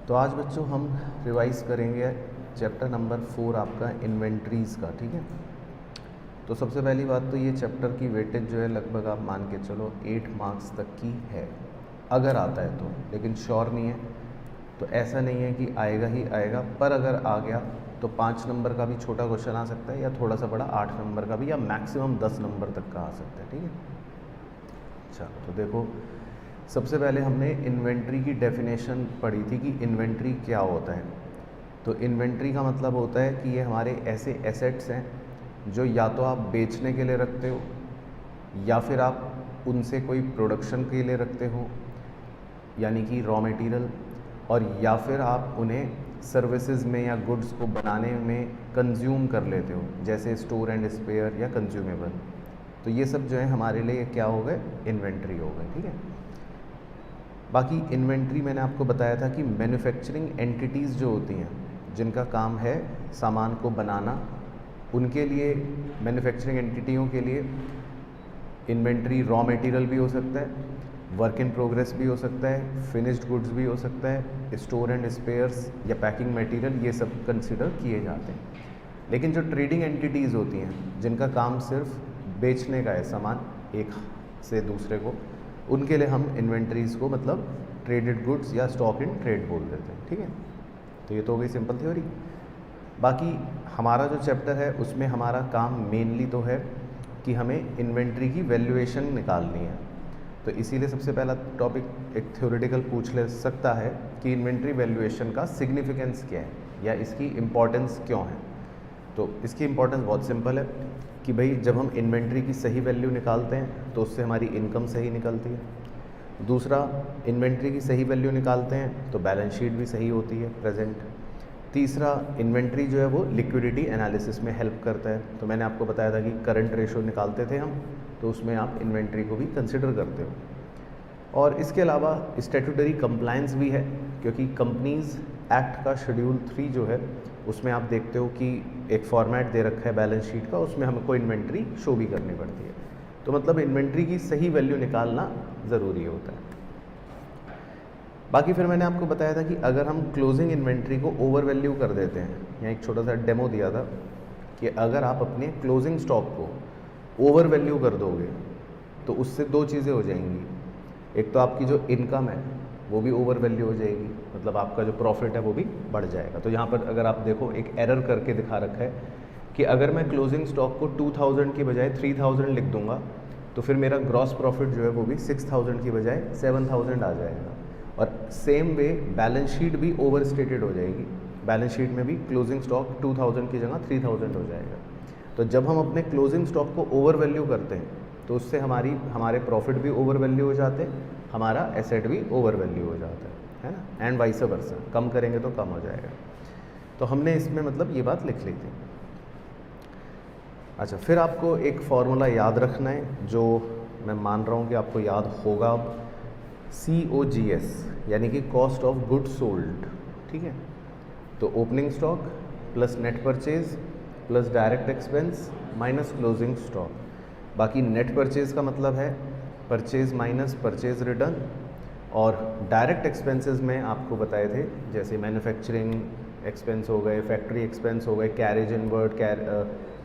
तो आज बच्चों हम रिवाइज करेंगे चैप्टर नंबर 4 आपका इन्वेंट्रीज़ का। ठीक है, तो सबसे पहली बात तो ये चैप्टर की वेटेज जो है लगभग आप मान के चलो 8 मार्क्स तक की है, अगर आता है तो, लेकिन श्योर नहीं है। तो ऐसा नहीं है कि आएगा ही आएगा, पर अगर आ गया तो 5 नंबर का भी छोटा क्वेश्चन आ सकता है, या थोड़ा सा बड़ा 8 नंबर का भी, या मैक्सिमम 10 नंबर तक का आ सकता है। ठीक है, अच्छा तो देखो, सबसे पहले हमने इन्वेंट्री की डेफिनेशन पढ़ी थी कि इन्वेंट्री क्या होता है। तो इन्वेंट्री का मतलब होता है कि ये हमारे ऐसे एसेट्स हैं जो या तो आप बेचने के लिए रखते हो, या फिर आप उनसे कोई प्रोडक्शन के लिए रखते हो यानी कि रॉ मटेरियल, और या फिर आप उन्हें सर्विसेज में या गुड्स को बनाने में कंज्यूम कर लेते हो, जैसे स्टोर एंड स्पेयर या कंज्यूमेबल। तो ये सब जो है हमारे लिए क्या हो गए, इन्वेंट्री हो गए। ठीक है, बाकी इन्वेंट्री मैंने आपको बताया था कि मैन्युफैक्चरिंग एंटिटीज़ जो होती हैं जिनका काम है सामान को बनाना, उनके लिए, मैन्युफैक्चरिंग एंटिटियों के लिए इन्वेंट्री रॉ मटेरियल भी हो सकता है, वर्क इन प्रोग्रेस भी हो सकता है, फिनिश्ड गुड्स भी हो सकता है, स्टोर एंड स्पेयर्स या पैकिंग मटेरियल, ये सब कंसिडर किए जाते हैं। लेकिन जो ट्रेडिंग एंटिटीज़ होती हैं जिनका काम सिर्फ बेचने का है सामान एक से दूसरे को, उनके लिए हम इन्वेंट्रीज़ को मतलब ट्रेडेड गुड्स या स्टॉक इन ट्रेड बोल देते हैं। ठीक है, तो ये तो हो गई सिंपल थ्योरी। बाकी हमारा जो चैप्टर है उसमें हमारा काम मेनली तो है कि हमें इन्वेंट्री की वैल्यूएशन निकालनी है। तो इसीलिए सबसे पहला टॉपिक एक थ्योरेटिकल पूछ ले सकता है कि इन्वेंट्री वैल्यूएशन का सिग्निफिकेंस क्या है या इसकी इम्पॉर्टेंस क्यों है। तो इसकी इम्पॉर्टेंस बहुत सिंपल है कि भाई जब हम इन्वेंट्री की सही वैल्यू निकालते हैं तो उससे हमारी इनकम सही निकलती है। दूसरा, इन्वेंट्री की सही वैल्यू निकालते हैं तो बैलेंस शीट भी सही होती है प्रेजेंट। तीसरा, इन्वेंट्री जो है वो लिक्विडिटी एनालिसिस में हेल्प करता है। तो मैंने आपको बताया था कि करंट रेशो निकालते थे हम, तो उसमें आप इन्वेंट्री को भी कंसिडर करते हो। और इसके अलावा स्टैट्यूटरी कंप्लायंस भी है, क्योंकि कंपनीज़ एक्ट का शेड्यूल 3 जो है उसमें आप देखते हो कि एक फॉर्मेट दे रखा है बैलेंस शीट का, उसमें हमको इन्वेंट्री शो भी करनी पड़ती है। तो मतलब इन्वेंट्री की सही वैल्यू निकालना ज़रूरी होता है। बाकी फिर मैंने आपको बताया था कि अगर हम क्लोजिंग इन्वेंट्री को ओवर वैल्यू कर देते हैं, यहाँ एक छोटा सा डेमो दिया था कि अगर आप अपने क्लोजिंग स्टॉक को ओवर वैल्यू कर दोगे तो उससे दो चीज़ें हो जाएंगी। एक तो आपकी जो इनकम है वो भी ओवर वैल्यू हो जाएगी, मतलब आपका जो प्रॉफिट है वो भी बढ़ जाएगा। तो यहाँ पर अगर आप देखो एक एरर करके दिखा रखा है कि अगर मैं क्लोजिंग स्टॉक को 2000 की बजाय 3000 लिख दूंगा तो फिर मेरा ग्रॉस प्रॉफिट जो है वो भी 6000 की बजाय 7000 आ जाएगा। और सेम वे बैलेंस शीट भी ओवर स्टेटेड हो जाएगी, बैलेंस शीट में भी क्लोजिंग स्टॉक 2000 की जगह 3000 हो जाएगा। तो जब हम अपने क्लोजिंग स्टॉक को ओवर वैल्यू करते हैं तो उससे हमारे प्रॉफिट भी ओवर वैल्यू हो जाते हैं, हमारा एसेट भी ओवर वैल्यू हो जाता है ना, एंड वाइस वर्सा, कम करेंगे तो कम हो जाएगा। तो हमने इसमें मतलब ये बात लिख ली थी। अच्छा, फिर आपको एक फॉर्मूला याद रखना है जो मैं मान रहा हूँ कि आपको याद होगा अब, COGS यानी कि कॉस्ट ऑफ गुड्स सोल्ड। ठीक है, तो opening stock plus net purchase plus direct expense minus closing stock. बाकी नेट परचेज का मतलब है परचेज माइनस परचेज रिटर्न, और डायरेक्ट एक्सपेंसेस में आपको बताए थे जैसे मैन्युफैक्चरिंग एक्सपेंस हो गए, फैक्ट्री एक्सपेंस हो गए, carriage inward,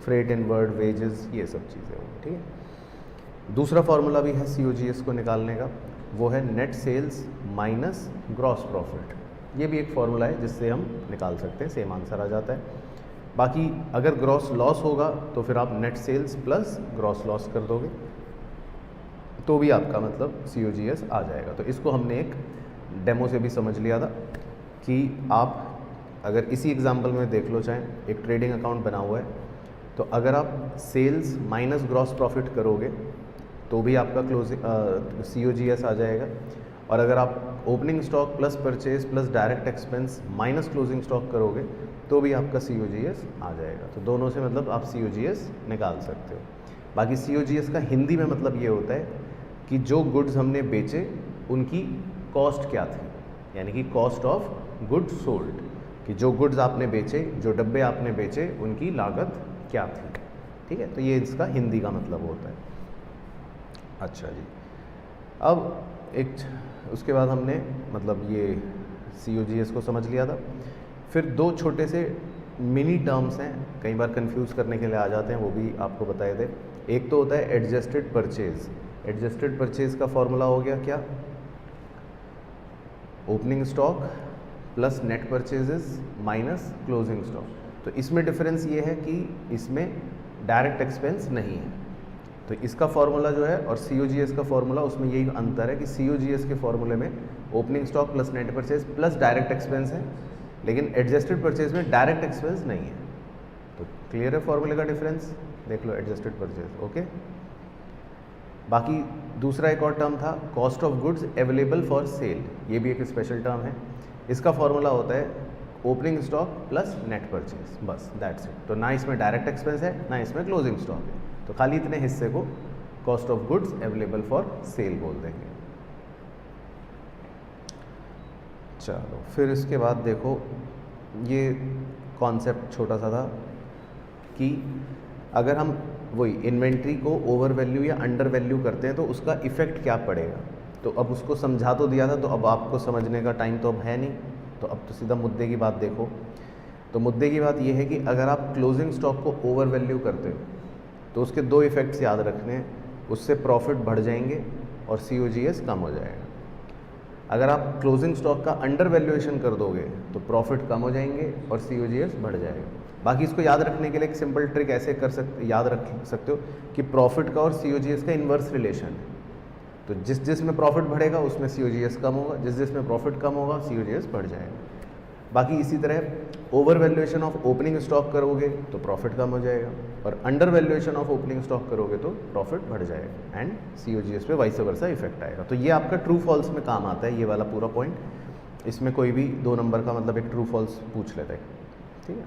freight inward, wages, ये सब चीज़ें हो गई। ठीक है, दूसरा फार्मूला भी है COGS को निकालने का, वो है net sales minus gross profit. ये भी एक फार्मूला है जिससे हम निकाल सकते हैं, सेम आंसर आ जाता है। बाकी अगर ग्रॉस लॉस होगा तो फिर आप net sales plus gross loss कर दोगे तो भी आपका मतलब COGS आ जाएगा। तो इसको हमने एक डेमो से भी समझ लिया था कि आप अगर इसी एग्जांपल में देख लो, चाहे एक ट्रेडिंग अकाउंट बना हुआ है, तो अगर आप सेल्स माइनस ग्रॉस प्रॉफिट करोगे तो भी आपका COGS आ जाएगा। और अगर आप opening stock plus purchase plus direct expense minus closing stock करोगे तो भी आपका COGS आ जाएगा। तो दोनों से मतलब आप COGS निकाल सकते हो। बाकी COGS का हिंदी में मतलब ये होता है कि जो गुड्स हमने बेचे उनकी कॉस्ट क्या थी, यानी कि कॉस्ट ऑफ गुड्स सोल्ड, कि जो गुड्स आपने बेचे, जो डब्बे आपने बेचे, उनकी लागत क्या थी। ठीक है, तो ये इसका हिंदी का मतलब होता है। अच्छा जी, अब एक उसके बाद हमने मतलब ये COGS को समझ लिया था। फिर दो छोटे से मिनी टर्म्स हैं, कई बार कंफ्यूज करने के लिए आ जाते हैं, वो भी आपको बताए थे। एक तो होता है एडजस्टेड परचेज। एडजस्टेड परचेज का फॉर्मूला हो गया क्या, opening stock plus net purchases minus closing stock. तो इसमें डिफरेंस ये है कि इसमें डायरेक्ट एक्सपेंस नहीं है, तो इसका फॉर्मूला जो है और COGS का फॉर्मूला, उसमें यही अंतर है कि COGS के फॉर्मूले में opening stock plus net purchase plus direct expense है, लेकिन एडजस्टेड परचेज में डायरेक्ट एक्सपेंस नहीं है। तो क्लियर है फॉर्मूले का डिफरेंस, देख लो एडजस्टेड परचेज। ओके, बाकी दूसरा एक और टर्म था cost of goods available for sale, ये भी एक स्पेशल टर्म है। इसका फॉर्मूला होता है opening stock plus net purchase, बस दैट्स इट। तो ना इसमें डायरेक्ट एक्सपेंस है ना इसमें क्लोजिंग स्टॉक है, तो खाली इतने हिस्से को cost of goods available for sale बोल देंगे। चलो फिर इसके बाद देखो, ये कॉन्सेप्ट छोटा सा था कि अगर हम वही इन्वेंट्री को ओवर वैल्यू या अंडर वैल्यू करते हैं तो उसका इफ़ेक्ट क्या पड़ेगा। तो अब उसको समझा तो दिया था, तो अब आपको समझने का टाइम तो अब है नहीं, तो अब तो सीधा मुद्दे की बात देखो। तो मुद्दे की बात ये है कि अगर आप क्लोजिंग स्टॉक को ओवर वैल्यू करते हो तो उसके दो इफ़ेक्ट्स याद रखने हैं, उससे प्रॉफिट बढ़ जाएंगे और COGS कम हो जाएगा। अगर आप क्लोजिंग स्टॉक का अंडर वैल्यूएशन कर दोगे तो प्रॉफिट कम हो जाएंगे और COGS बढ़ जाएगा। बाकी इसको याद रखने के लिए एक सिंपल ट्रिक ऐसे याद रख सकते हो कि प्रॉफिट का और COGS का इन्वर्स रिलेशन है। तो जिस में प्रॉफिट बढ़ेगा उसमें COGS कम होगा, जिस में प्रॉफिट कम होगा COGS बढ़ जाएगा। बाकी इसी तरह over valuation of opening stock करोगे तो प्रॉफिट कम हो जाएगा, और under valuation of opening stock करोगे तो प्रॉफिट बढ़ जाएगा, एंड COGS पे वाइस वर्सा इफेक्ट आएगा। तो ये आपका ट्रू फॉल्स में काम आता है, ये वाला पूरा पॉइंट। इसमें कोई भी 2 नंबर का मतलब एक ट्रू फॉल्स पूछ लेता है, ठीक है।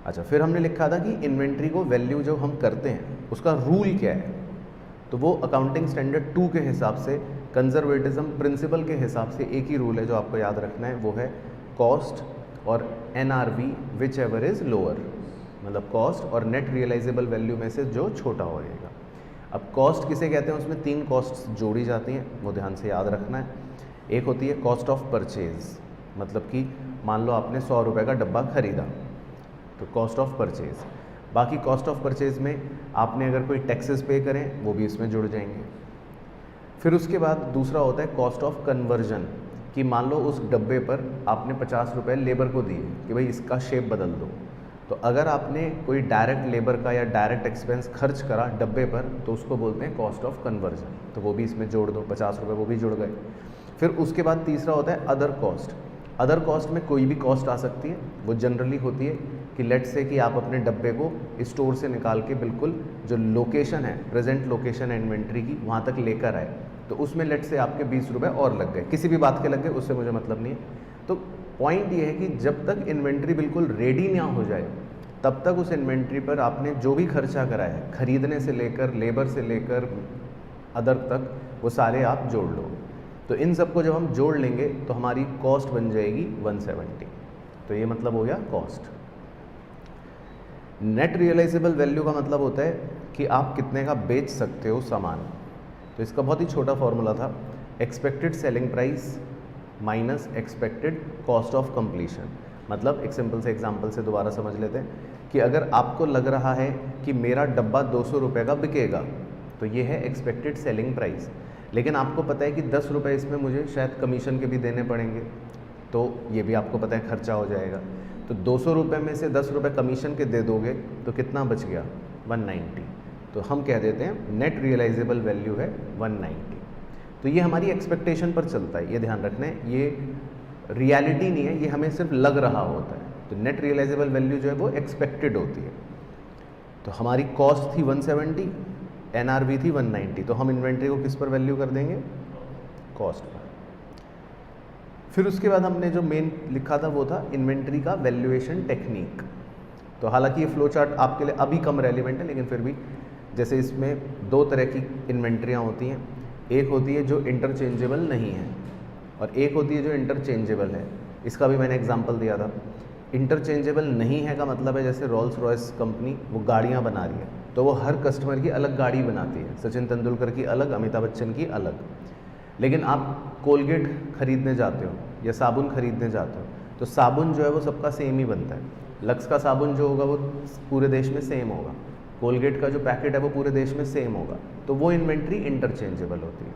अच्छा, फिर हमने लिखा था कि इन्वेंट्री को वैल्यू जो हम करते हैं उसका रूल क्या है। तो वो अकाउंटिंग स्टैंडर्ड 2 के हिसाब से, कंजर्वेटिज्म प्रिंसिपल के हिसाब से एक ही रूल है जो आपको याद रखना है, वो है कॉस्ट और NRV which ever is lower, मतलब कॉस्ट और नेट रियलाइजेबल वैल्यू में से जो छोटा होएगा। अब कॉस्ट किसे कहते हैं, उसमें 3 कॉस्ट जोड़ी जाती हैं, वो ध्यान से याद रखना है। एक होती है कॉस्ट ऑफ परचेज, मतलब कि मान लो आपने 100 रुपये का डब्बा खरीदा तो कॉस्ट ऑफ परचेज। बाकी कॉस्ट ऑफ परचेज में आपने अगर कोई टैक्सेस पे करें वो भी इसमें जुड़ जाएंगे। फिर उसके बाद दूसरा होता है कॉस्ट ऑफ कन्वर्जन, कि मान लो उस डब्बे पर आपने 50 रुपये लेबर को दिए कि भाई इसका शेप बदल दो, तो अगर आपने कोई डायरेक्ट लेबर का या डायरेक्ट एक्सपेंस खर्च करा डब्बे पर तो उसको बोलते हैं कॉस्ट ऑफ कन्वर्जन, तो वो भी इसमें जोड़ दो, 50 रुपये वो भी जुड़ गए। फिर उसके बाद तीसरा होता है अदर कॉस्ट। अदर कॉस्ट में कोई भी कॉस्ट आ सकती है, वो जनरली होती है कि लेट से कि आप अपने डब्बे को स्टोर से निकाल के बिल्कुल जो लोकेशन है, प्रेजेंट लोकेशन है इन्वेंट्री की, वहाँ तक लेकर आए, तो उसमें लेट से आपके 20 रुपये और लग गए, किसी भी बात के लग गए, उससे मुझे मतलब नहीं है। तो पॉइंट ये है कि जब तक इन्वेंट्री बिल्कुल रेडी ना हो जाए तब तक उस इन्वेंट्री पर आपने जो भी खर्चा करा है, खरीदने से लेकर लेबर से लेकर अदर तक, वो सारे आप जोड़ लो। तो इन सबको जब हम जोड़ लेंगे तो हमारी कॉस्ट बन जाएगी 170। तो ये मतलब हो गया कॉस्ट। नेट रियलाइजेबल वैल्यू का मतलब होता है कि आप कितने का बेच सकते हो सामान। तो इसका बहुत ही छोटा फॉर्मूला था, expected selling price minus expected cost of completion. मतलब एक सिंपल से एग्जांपल से दोबारा समझ लेते हैं कि अगर आपको लग रहा है कि मेरा डब्बा 200 रुपये का बिकेगा तो ये है एक्सपेक्टेड सेलिंग प्राइस, लेकिन आपको पता है कि 10 रुपये इसमें मुझे शायद कमीशन के भी देने पड़ेंगे, तो ये भी आपको पता है खर्चा हो जाएगा। तो 200 रुपये में से 10 रुपये कमीशन के दे दोगे तो कितना बच गया, 190। तो हम कह देते हैं नेट रियलाइजेबल वैल्यू है 190। तो ये हमारी एक्सपेक्टेशन पर चलता है, ये ध्यान रखना है, ये रियलिटी नहीं है, ये हमें सिर्फ लग रहा होता है। तो नेट रियलाइजेबल वैल्यू जो है वो एक्सपेक्टेड होती है। तो हमारी कॉस्ट थी 170, NRV थी 190, तो हम इन्वेंट्री को किस पर वैल्यू कर देंगे, कॉस्ट पर। फिर उसके बाद हमने जो मेन लिखा था वो था इन्वेंट्री का वैल्यूएशन टेक्निक। तो हालांकि ये फ्लो चार्ट आपके लिए अभी कम रेलिवेंट है, लेकिन फिर भी जैसे इसमें 2 तरह की इन्वेंट्रियाँ होती हैं, एक होती है जो इंटरचेंजेबल नहीं है और एक होती है जो इंटरचेंजेबल है। इसका भी मैंने एग्जांपल दिया था। इंटरचेंजेबल नहीं है का मतलब है जैसे रोल्स रॉयस कंपनी वो गाड़ियाँ बना रही है, तो वो हर कस्टमर की अलग गाड़ी बनाती है, सचिन तेंदुलकर की अलग, अमिताभ बच्चन की अलग। लेकिन आप कोलगेट खरीदने जाते हो या साबुन खरीदने जाते हो, तो साबुन जो है वो सबका सेम ही बनता है। लक्स का साबुन जो होगा वो पूरे देश में सेम होगा, कोलगेट का जो पैकेट है वो पूरे देश में सेम होगा, तो वो इन्वेंट्री इंटरचेंजेबल होती है।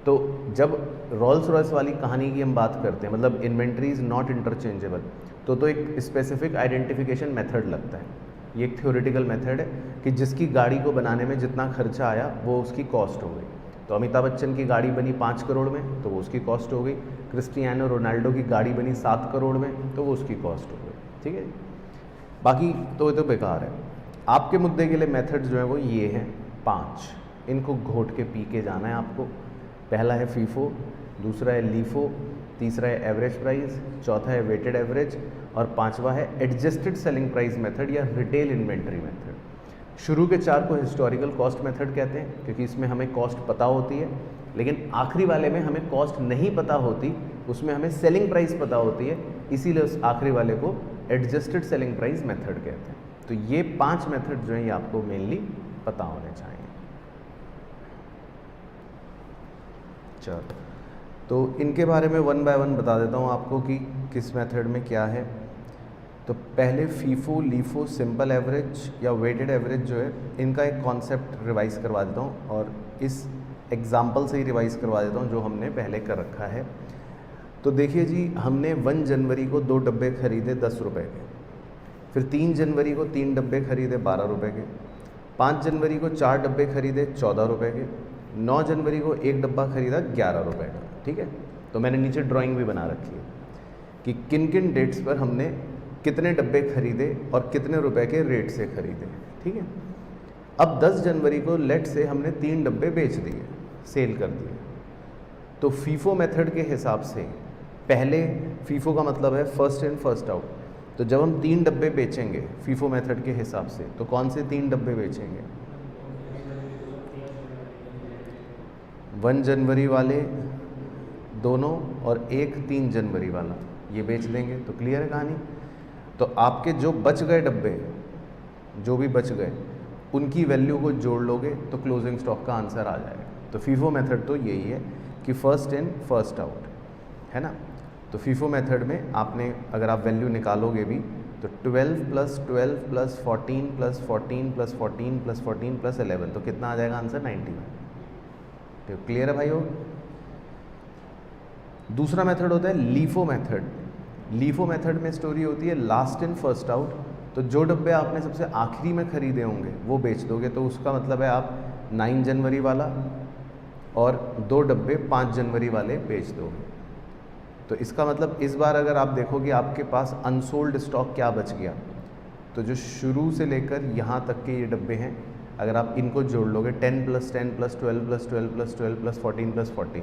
तो जब रोल्स रॉयस वाली कहानी की हम बात करते हैं, मतलब इन्वेंट्री इज़ नॉट इंटरचेंजेबल, तो एक स्पेसिफिक आइडेंटिफिकेशन मेथड लगता है। ये एक थ्योरेटिकल मेथड है कि जिसकी गाड़ी को बनाने में जितना खर्चा आया वो उसकी कॉस्ट हो गई। तो अमिताभ बच्चन की गाड़ी बनी 5 करोड़ में तो वो उसकी कॉस्ट हो गई, क्रिस्टियानो रोनाल्डो की गाड़ी बनी 7 करोड़ में तो वो उसकी कॉस्ट हो गई। ठीक है, बाकी तो ये तो बेकार है। आपके मुद्दे के लिए मेथड जो है वो ये हैं 5, इनको घोट के पी के जाना है आपको। पहला है फीफो, दूसरा है लीफो, तीसरा है एवरेज प्राइस, चौथा है वेटेड एवरेज और पांचवा है एडजस्टेड सेलिंग प्राइस मेथड या रिटेल इन्वेंट्री मेथड। शुरू के 4 को हिस्टोरिकल कॉस्ट मेथड कहते हैं क्योंकि इसमें हमें कॉस्ट पता होती है, लेकिन आखिरी वाले में हमें कॉस्ट नहीं पता होती, उसमें हमें सेलिंग प्राइस पता होती है, इसीलिए उस आखिरी वाले को एडजस्टेड सेलिंग प्राइस मेथड कहते हैं। तो ये 5 मेथड जो है ये आपको मेनली पता होने चाहिए। चलो, तो इनके बारे में 1 बाय 1 बता देता हूँ आपको कि किस मेथड में क्या है। तो पहले फीफो, लीफो, सिंपल एवरेज या वेटेड एवरेज जो है, इनका एक कॉन्सेप्ट रिवाइज़ करवा देता हूँ और इस एग्जाम्पल से ही रिवाइज़ करवा देता हूँ जो हमने पहले कर रखा है। तो देखिए जी, हमने 1 जनवरी को 2 डब्बे खरीदे 10 रुपये के, फिर 3 जनवरी को 3 डब्बे खरीदे 12 रुपये के, 5 जनवरी को 4 डब्बे खरीदे 14 रुपये के, 9 जनवरी को 1 डब्बा खरीदा 11 रुपये का। ठीक है, तो मैंने नीचे ड्राइंग भी बना रखी है कि किन किन डेट्स पर हमने कितने डब्बे खरीदे और कितने रुपए के रेट से खरीदे। ठीक है, अब 10 जनवरी को लेट से हमने 3 डब्बे बेच दिए, सेल कर दिए। तो फीफो मेथड के हिसाब से पहले, फीफो का मतलब है फर्स्ट इन फर्स्ट आउट, तो जब हम 3 डब्बे बेचेंगे फीफो मेथड के हिसाब से, तो कौन से 3 डब्बे बेचेंगे? 1 जनवरी वाले दोनों और एक 3 जनवरी वाला, ये बेच देंगे। तो क्लियर है कहानी। तो आपके जो बच गए डब्बे, जो भी बच गए, उनकी वैल्यू को जोड़ लोगे तो क्लोजिंग स्टॉक का आंसर आ जाएगा। तो फीफो मेथड तो यही है कि फर्स्ट इन फर्स्ट आउट, है ना। तो फीफो मेथड में आपने अगर आप वैल्यू निकालोगे भी तो 12 + 12 + 14 + 14 + 14 + 14 + 11, तो कितना आ जाएगा आंसर? 91। तो क्लियर है भाइयों। दूसरा मेथड होता है लीफो मेथड। लीफो मेथड में स्टोरी होती है लास्ट इन फर्स्ट आउट, तो जो डब्बे आपने सबसे आखिरी में खरीदे होंगे वो बेच दोगे। तो उसका मतलब है आप 9 जनवरी वाला और 2 डब्बे 5 जनवरी वाले बेच दोगे। तो इसका मतलब इस बार अगर आप देखोगे आपके पास अनसोल्ड स्टॉक क्या बच गया, तो जो शुरू से लेकर यहाँ तक के ये डब्बे हैं, अगर आप इनको जोड़ लोगे 10 + 10 + 12 + 12 + 12 + 14 + 14,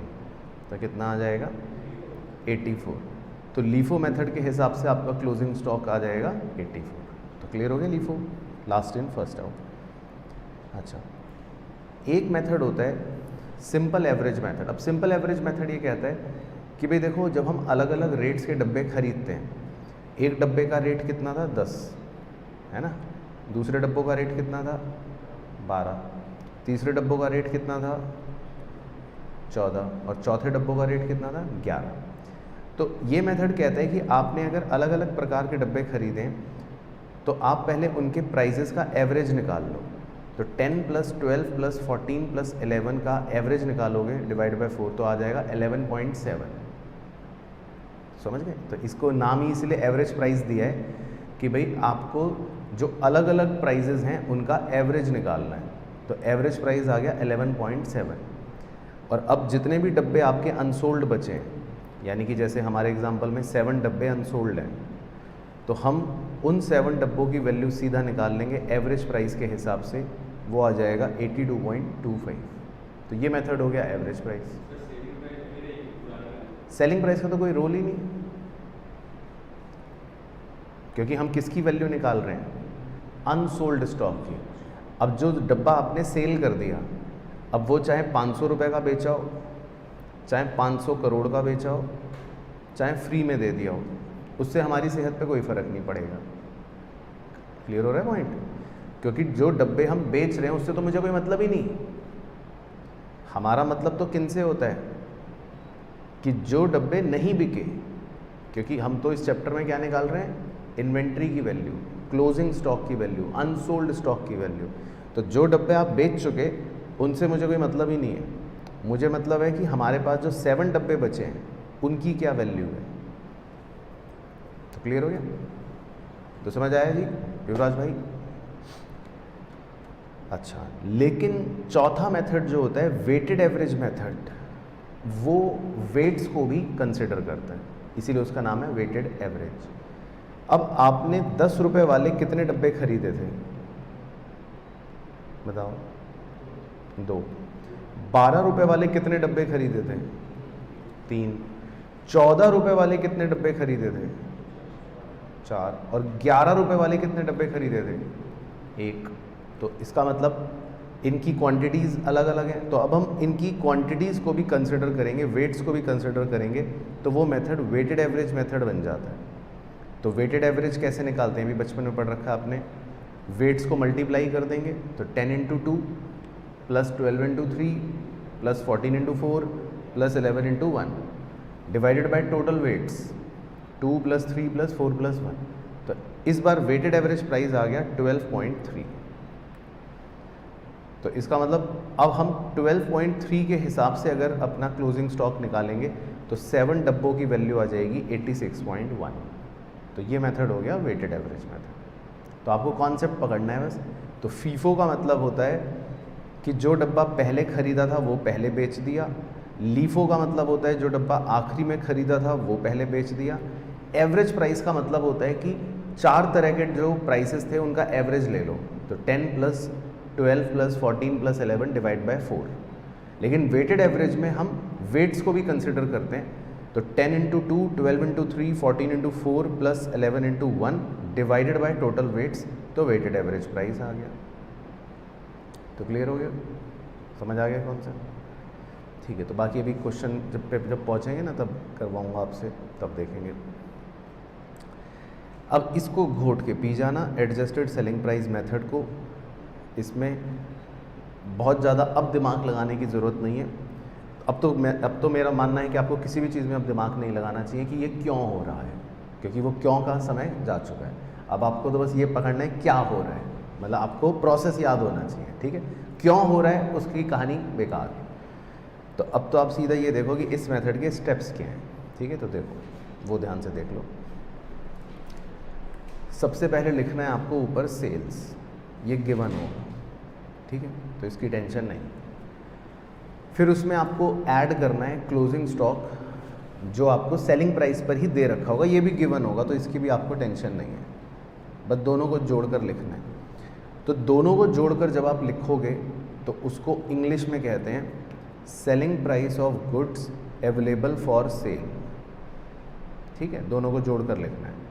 तो कितना आ जाएगा? 84। तो लीफो मेथड के हिसाब से आपका क्लोजिंग स्टॉक आ जाएगा 84। तो क्लियर हो गया LIFO, last in first out. अच्छा, एक मेथड होता है सिंपल एवरेज मेथड। अब सिंपल एवरेज मेथड ये कहता है कि भाई देखो, जब हम अलग अलग रेट्स के डब्बे खरीदते हैं, एक डब्बे का रेट कितना था? 10, है ना। दूसरे डब्बों का रेट कितना था? 12। तीसरे डब्बों का रेट कितना था? 14। और चौथे डब्बों का रेट कितना था? 11। तो ये मेथड कहता है कि आपने अगर अलग अलग प्रकार के डब्बे खरीदें तो आप पहले उनके प्राइजेस का एवरेज निकाल लो। तो 10 + 12 + 14 + 11 का एवरेज निकालोगे डिवाइड बाय 4, तो आ जाएगा 11.7। समझ गए? तो इसको नाम ही इसलिए एवरेज प्राइस दिया है कि भाई आपको जो अलग अलग प्राइजेस हैं उनका एवरेज निकालना है। तो एवरेज प्राइस आ गया 11.7। और अब जितने भी डब्बे आपके अनसोल्ड बचे हैं, यानी कि जैसे हमारे एग्जांपल में 7 डब्बे अनसोल्ड हैं, तो हम उन 7 डब्बों की वैल्यू सीधा निकाल लेंगे एवरेज प्राइस के हिसाब से, वो आ जाएगा 82.25। तो ये मेथड हो गया एवरेज प्राइस। सेलिंग प्राइस का तो कोई रोल ही नहीं, क्योंकि हम किसकी वैल्यू निकाल रहे हैं? अनसोल्ड स्टॉक की। अब जो डब्बा आपने सेल कर दिया, अब वो चाहे 500 रुपये का बेचा हो, चाहे 500 करोड़ का बेचा हो, चाहे फ्री में दे दिया हो, उससे हमारी सेहत पे कोई फ़र्क नहीं पड़ेगा। क्लियर हो रहा है पॉइंट? क्योंकि जो डब्बे हम बेच रहे हैं उससे तो मुझे कोई मतलब ही नहीं। हमारा मतलब तो किन से होता है? कि जो डब्बे नहीं बिके, क्योंकि हम तो इस चैप्टर में क्या निकाल रहे हैं, इन्वेंट्री की वैल्यू, क्लोजिंग स्टॉक की वैल्यू, अनसोल्ड स्टॉक की वैल्यू। तो जो डब्बे आप बेच चुके उनसे मुझे कोई मतलब ही नहीं है, मुझे मतलब है कि हमारे पास जो 7 डब्बे बचे हैं उनकी क्या वैल्यू है। तो क्लियर हो गया? तो समझ आया जी युवराज भाई? अच्छा, लेकिन चौथा मेथड जो होता है वेटेड एवरेज मेथड, वो वेट्स को भी कंसिडर करता है, इसीलिए उसका नाम है वेटेड एवरेज। अब आपने 10 रुपये वाले कितने डब्बे खरीदे थे बताओ? 2। 12 रुपये वाले कितने डब्बे खरीदे थे? 3। 14 रुपये वाले कितने डब्बे खरीदे थे? 4। और 11 रुपये वाले कितने डब्बे खरीदे थे? 1। तो इसका मतलब इनकी क्वांटिटीज़ अलग अलग हैं, तो अब हम इनकी क्वांटिटीज़ को भी कंसिडर करेंगे, वेट्स को भी कंसिडर करेंगे, तो वो मेथड वेटेड एवरेज मेथड बन जाता है। तो वेटेड एवरेज कैसे निकालते हैं, अभी बचपन में पढ़ रखा है आपने, वेट्स को मल्टीप्लाई कर देंगे, तो 10 × 2 + 12 × 3 + 14 × 4 + 11 × 1 डिवाइडेड बाय टोटल वेट्स 2 + 3 + 4 + 1। तो इस बार वेटेड एवरेज प्राइस आ गया 12.3। तो इसका मतलब अब हम 12.3 के हिसाब से अगर अपना क्लोजिंग स्टॉक निकालेंगे तो 7 डब्बों की वैल्यू आ जाएगी 86.1। तो ये मेथड हो गया वेटेड एवरेज मेथड। तो आपको कॉन्सेप्ट पकड़ना है बस। तो फीफो का मतलब होता है कि जो डब्बा पहले खरीदा था वो पहले बेच दिया। लीफो का मतलब होता है जो डब्बा आखिरी में खरीदा था वो पहले बेच दिया। एवरेज प्राइस का मतलब होता है कि 4 तरह के जो प्राइसेस थे उनका एवरेज ले लो, तो 10 + 12 + 14 + 11 डिवाइड बाय 4। लेकिन वेटेड एवरेज में हम वेट्स को भी कंसिडर करते हैं, तो 10 × 2, 12 × 3, 14 × 4 + 11 × 1 डिवाइडेड बाय टोटल वेट्स, तो वेटेड एवरेज प्राइस आ गया। तो क्लियर हो गया? समझ आ गया कौन सा? ठीक है, तो बाकी अभी क्वेश्चन जब पहुँचेंगे ना तब करवाऊँगा आपसे, तब देखेंगे। अब इसको घोट के पी जाना एडजस्टेड सेलिंग प्राइस मेथड को। इसमें बहुत ज़्यादा अब दिमाग लगाने की ज़रूरत नहीं है। अब तो मेरा मानना है कि आपको किसी भी चीज़ में अब दिमाग नहीं लगाना चाहिए कि ये क्यों हो रहा है, क्योंकि वो क्यों का समय जा चुका है। अब आपको तो बस ये पकड़ना है क्या हो रहा है, मतलब आपको प्रोसेस याद होना चाहिए, ठीक है? क्यों हो रहा है उसकी कहानी बेकार है। तो अब तो आप सीधा ये देखो कि इस मेथड के स्टेप्स क्या हैं, ठीक है? तो देखो, वो ध्यान से देख लो। सबसे पहले लिखना है आपको ऊपर सेल्स, ये गिवन होगा, ठीक है? तो इसकी टेंशन नहीं। फिर उसमें आपको ऐड करना है क्लोजिंग स्टॉक, जो आपको सेलिंग प्राइस पर ही दे रखा होगा, ये भी गिवन होगा, तो इसकी भी आपको टेंशन नहीं है। बस दोनों को जोड़कर लिखना है। तो दोनों को जोड़कर जब आप लिखोगे तो उसको इंग्लिश में कहते हैं selling price of goods available for sale, ठीक है? दोनों को जोड़कर लिखना है।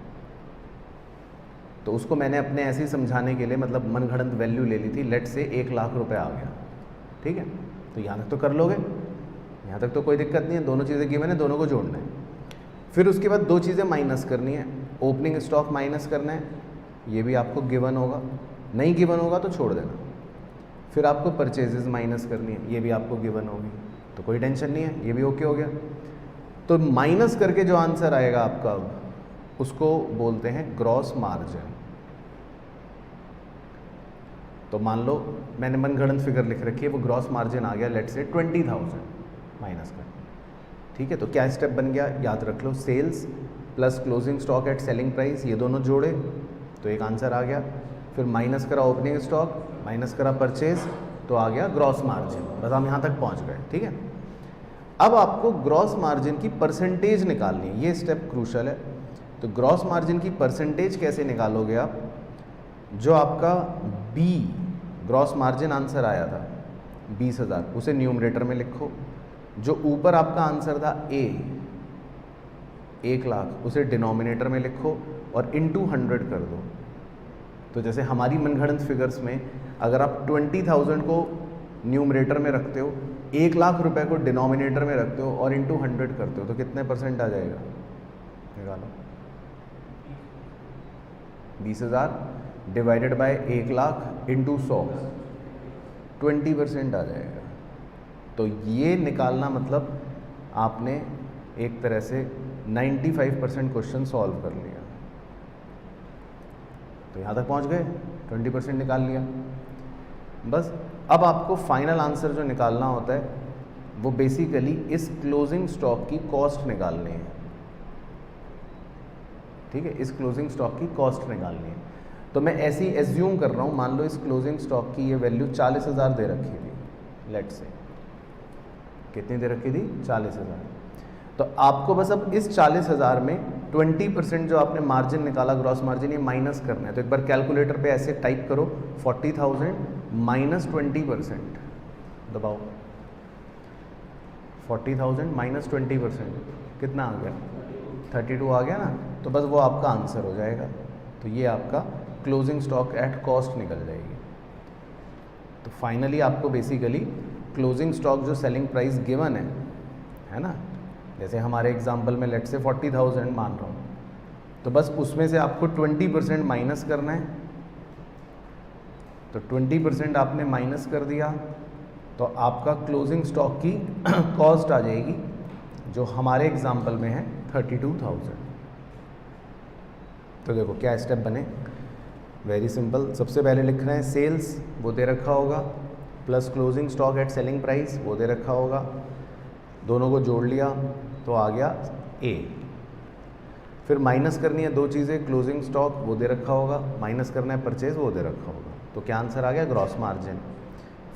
तो उसको मैंने अपने ऐसे ही समझाने के लिए मतलब मनगढ़ंत वैल्यू ले ली थी, लेट से 1 लाख रुपए आ गया, ठीक है? तो यहाँ तक तो कर लोगे, यहाँ तक तो कोई दिक्कत नहीं है। दोनों चीज़ें गिवन है, दोनों को जोड़ना है। फिर उसके बाद 2 चीज़ें माइनस करनी है। ओपनिंग स्टॉक माइनस करना है, ये भी आपको गिवन होगा, नहीं गिवन होगा तो छोड़ देना। फिर आपको परचेजेस माइनस करनी है, ये भी आपको गिवन होगी, तो कोई टेंशन नहीं है, ये भी ओके हो गया। तो माइनस करके जो आंसर आएगा आपका, उसको बोलते हैं ग्रॉस मार्जिन। तो मान लो मैंने मनगढ़ंत फिगर लिख रखी है, वो ग्रॉस मार्जिन आ गया लेट से 20,000 माइनस कर, ठीक है? तो क्या स्टेप बन गया, याद रख लो, sales plus closing stock at selling price, ये दोनों जोड़े तो एक आंसर आ गया। फिर माइनस करा ओपनिंग स्टॉक, माइनस करा परचेज, तो आ गया ग्रॉस मार्जिन। बस हम यहाँ तक पहुँच गए, ठीक है? अब आपको ग्रॉस मार्जिन की परसेंटेज निकालनी है, ये स्टेप क्रूशल है। तो ग्रॉस मार्जिन की परसेंटेज कैसे निकालोगे आप? जो आपका बी ग्रॉस मार्जिन आंसर आया था 20,000, उसे न्यूमरेटर में लिखो। जो ऊपर आपका आंसर था ए 1 लाख, उसे डिनोमिनेटर में लिखो और इनटू 100 कर दो। तो जैसे हमारी मनगढ़ंत फिगर्स में अगर आप 20,000 को न्यूमरेटर में रखते हो, 1 लाख रुपए को डिनोमिनेटर में रखते हो और इनटू 100 करते हो, तो कितने परसेंट आ जाएगा? निकालो। 20,000 डिवाइडेड बाय 1 लाख इंटू 100, 20% आ जाएगा। तो ये निकालना मतलब आपने एक तरह से 95% क्वेश्चन सॉल्व कर लिया। तो यहाँ तक पहुँच गए, 20% निकाल लिया। बस अब आपको फाइनल आंसर जो निकालना होता है वो बेसिकली इस क्लोजिंग स्टॉक की कॉस्ट निकालनी है। ठीक है, इस क्लोजिंग स्टॉक की कॉस्ट निकालनी है। तो मैं ऐसे ही एज्यूम कर रहा हूँ, मान लो इस क्लोजिंग स्टॉक की ये वैल्यू 40,000 दे रखी थी, लेट से कितनी दे रखी थी, 40,000। तो आपको बस अब इस 40,000 में 20% जो आपने मार्जिन निकाला, ग्रॉस मार्जिन, ये माइनस करना है। तो एक बार कैलकुलेटर पे ऐसे टाइप करो, 40,000 माइनस 20%, दबाओ, 40,000 माइनस 20% कितना आ गया, 32 आ गया ना। तो बस वो आपका आंसर हो जाएगा। तो ये आपका क्लोजिंग स्टॉक एट कॉस्ट निकल जाएगी। तो फाइनली आपको बेसिकली क्लोजिंग स्टॉक जो सेलिंग प्राइस गिवन है ना, जैसे हमारे एग्जांपल में लेट से 40,000 मान रहा हूँ, तो बस उसमें से आपको 20% माइनस करना है। तो 20% आपने माइनस कर दिया तो आपका क्लोजिंग स्टॉक की कॉस्ट आ जाएगी, जो हमारे एग्जांपल में है 32,000। तो देखो क्या स्टेप बने, वेरी सिंपल। सबसे पहले लिख रहे हैं सेल्स, वो दे रखा होगा, plus closing stock at selling price, वो दे रखा होगा। दोनों को जोड़ लिया तो आ गया ए। फिर माइनस करनी है दो चीज़ें, क्लोजिंग स्टॉक वो दे रखा होगा, माइनस करना है परचेज, वो दे रखा होगा। तो क्या आंसर आ गया, ग्रॉस मार्जिन।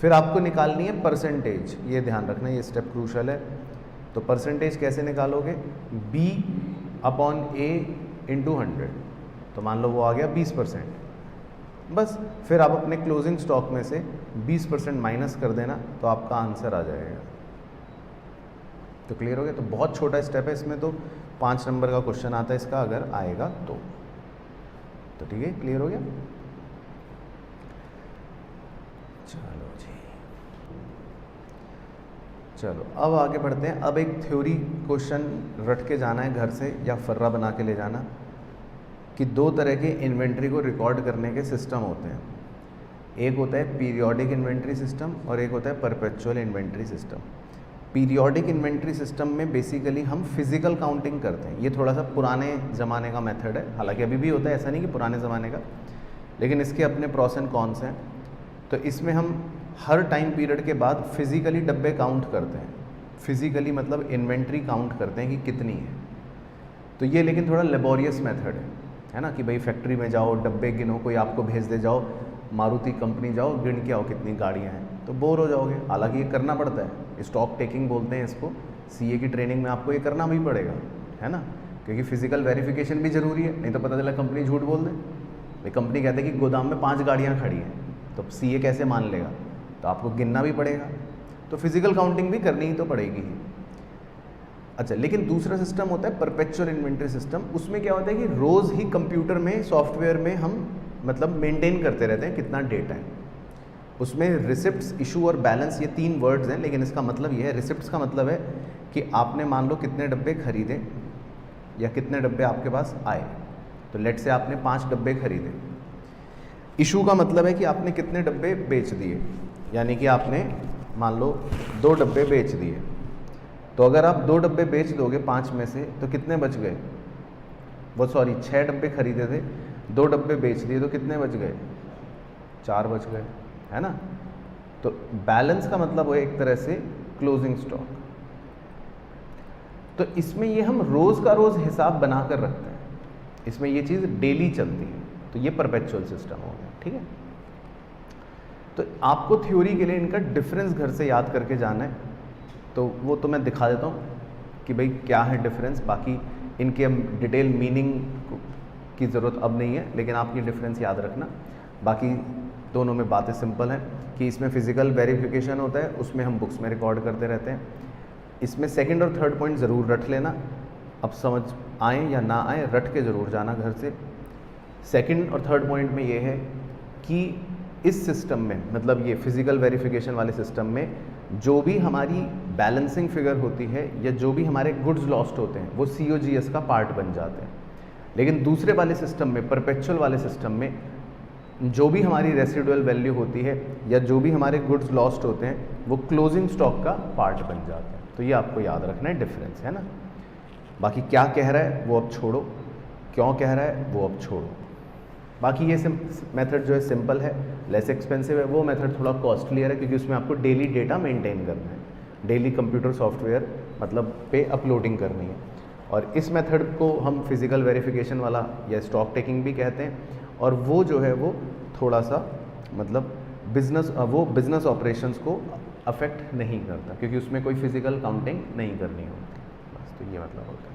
फिर आपको निकालनी है परसेंटेज, ये ध्यान रखना, ये स्टेप क्रूशल है। तो परसेंटेज कैसे निकालोगे, बी अपॉन ए इंटू 100। तो मान लो वो आ गया 20%। बस फिर आप अपने क्लोजिंग स्टॉक में से 20% माइनस कर देना तो आपका आंसर आ जाएगा। तो क्लियर हो गया। तो बहुत छोटा स्टेप है इसमें, तो 5 नंबर का क्वेश्चन आता है इसका अगर आएगा तो ठीक है, क्लियर हो गया। चलो जी, चलो अब आगे बढ़ते हैं। अब एक थ्योरी क्वेश्चन रट के जाना है घर से, या फर्रा बना के ले जाना, कि दो तरह के इन्वेंट्री को रिकॉर्ड करने के सिस्टम होते हैं। एक होता है पीरियोडिक इन्वेंट्री सिस्टम और एक होता है perpetual inventory system. Periodic inventory system में बेसिकली हम फिजिकल काउंटिंग करते हैं। ये थोड़ा सा पुराने ज़माने का मेथड है, हालांकि अभी भी होता है, ऐसा नहीं कि पुराने ज़माने का, लेकिन इसके अपने प्रोस एंड कॉन्स हैं। तो इसमें हम हर टाइम पीरियड के बाद फिजिकली डब्बे काउंट करते हैं। फिजिकली मतलब इन्वेंट्री काउंट करते हैं कि कितनी है। तो ये लेकिन थोड़ा लेबोरियस मेथड है ना, कि भाई फैक्ट्री में जाओ, डब्बे गिनो, कोई आपको भेज दे, जाओ मारुति कंपनी जाओ, गिन के आओ कितनी गाड़ियाँ हैं, तो बोर हो जाओगे। हालांकि ये करना पड़ता है, स्टॉक टेकिंग बोलते हैं इसको, सीए की ट्रेनिंग में आपको ये करना भी पड़ेगा, है ना, क्योंकि फिजिकल वेरिफिकेशन भी ज़रूरी है, नहीं तो पता चला कंपनी झूठ बोल दे। भाई कंपनी कहते हैं कि गोदाम में 5 गाड़ियाँ खड़ी हैं, तो सीए कैसे मान लेगा, तो आपको गिनना भी पड़ेगा। तो फिजिकल काउंटिंग भी करनी ही तो पड़ेगी ही। अच्छा, लेकिन दूसरा सिस्टम होता है परपेचुअल इन्वेंट्री सिस्टम। उसमें क्या होता है कि रोज़ ही कंप्यूटर में, सॉफ्टवेयर में हम मतलब मेंटेन करते रहते हैं कितना डेटा है। उसमें रिसिप्ट्स, इशू और बैलेंस, ये 3 वर्ड्स हैं, लेकिन इसका मतलब ये है, रिसिप्ट्स का मतलब है कि आपने मान लो कितने डब्बे खरीदे या कितने डब्बे आपके पास आए। तो लेट से आपने 5 डब्बे खरीदे। इशू का मतलब है कि आपने कितने डब्बे बेच दिए, यानी कि आपने मान लो 2 डब्बे बेच दिए। तो अगर आप 2 डब्बे बेच दोगे 5 में से, तो कितने बच गए, वो सॉरी 6 डब्बे खरीदे थे, 2 डब्बे बेच दिए, तो कितने बच गए, 4 बच गए, है ना। तो बैलेंस का मतलब है एक तरह से क्लोजिंग स्टॉक। तो इसमें ये हम रोज़ का रोज़ हिसाब बनाकर रखते हैं, इसमें ये चीज़ डेली चलती है। तो ये परपेचुअल सिस्टम हो गया, ठीक है। तो आपको थ्योरी के लिए इनका डिफरेंस घर से याद करके जाना है, तो वो तो मैं दिखा देता हूँ कि भाई क्या है डिफरेंस। बाकी इनके हम डिटेल मीनिंग की ज़रूरत अब नहीं है, लेकिन आप ये डिफरेंस याद रखना। बाकी दोनों में बातें सिंपल हैं कि इसमें फिजिकल वेरिफिकेशन होता है, उसमें हम बुक्स में रिकॉर्ड करते रहते हैं। इसमें सेकंड और थर्ड पॉइंट ज़रूर रट लेना, अब समझ आए या ना आए, रट के ज़रूर जाना घर से। सेकंड और थर्ड पॉइंट में ये है कि इस सिस्टम में, मतलब ये फिजिकल वेरिफिकेशन वाले सिस्टम में, जो भी हमारी बैलेंसिंग फिगर होती है या जो भी हमारे गुड्स लॉस्ट होते हैं, वो COGS का पार्ट बन जाते हैं। लेकिन दूसरे वाले सिस्टम में, परपेचुअल वाले सिस्टम में, जो भी हमारी रेसिडुअल वैल्यू होती है या जो भी हमारे गुड्स लॉस्ट होते हैं, वो क्लोजिंग स्टॉक का पार्ट बन जाते हैं। तो ये आपको याद रखना है, डिफरेंस है ना। बाकी क्या कह रहा है वो अब छोड़ो, क्यों कह रहा है वो अब छोड़ो। बाकी ये मेथड जो है सिंपल है, लेस एक्सपेंसिव है। वो मेथड थोड़ा कॉस्टलियर है क्योंकि उसमें आपको डेली डेटा मेंटेन करना है, डेली कंप्यूटर सॉफ्टवेयर मतलब पे अपलोडिंग करनी है। और इस मेथड को हम फिजिकल वेरिफिकेशन वाला या स्टॉक टेकिंग भी कहते हैं। और वो जो है वो थोड़ा सा मतलब बिजनेस ऑपरेशंस को अफेक्ट नहीं करता क्योंकि उसमें कोई फिजिकल काउंटिंग नहीं करनी होती। बस तो ये मतलब होता है,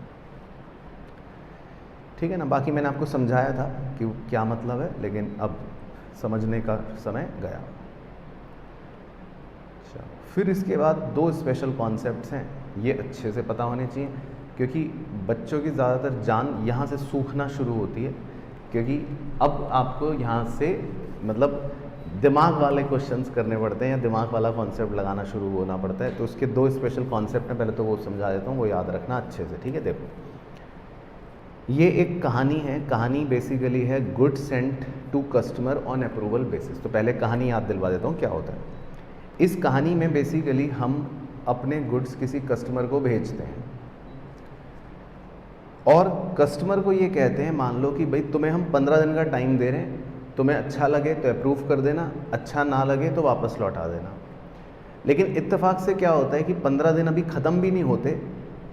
ठीक है ना। बाकी मैंने आपको समझाया था कि क्या मतलब है, लेकिन अब समझने का समय गया। अच्छा, फिर इसके बाद दो स्पेशल कॉन्सेप्ट्स हैं, ये अच्छे से पता होने चाहिए क्योंकि बच्चों की ज़्यादातर जान यहाँ से सूखना शुरू होती है क्योंकि अब आपको यहाँ से मतलब दिमाग वाले क्वेश्चंस करने पड़ते हैं या दिमाग वाला कॉन्सेप्ट लगाना शुरू होना पड़ता है। तो उसके दो स्पेशल कॉन्सेप्ट हैं, पहले तो वो समझा देता हूँ, वो याद रखना अच्छे से, ठीक है। देखो, ये एक कहानी है। कहानी बेसिकली है goods sent to customer on approval basis. तो पहले कहानी याद दिलवा देता हूँ क्या होता है। इस कहानी में बेसिकली हम अपने गुड्स किसी कस्टमर को भेजते हैं और कस्टमर को ये कहते हैं, मान लो कि भाई तुम्हें हम 15 दिन का टाइम दे रहे हैं, तुम्हें अच्छा लगे तो अप्रूव कर देना, अच्छा ना लगे तो वापस लौटा देना। लेकिन इत्तेफाक से क्या होता है कि 15 दिन अभी ख़त्म भी नहीं होते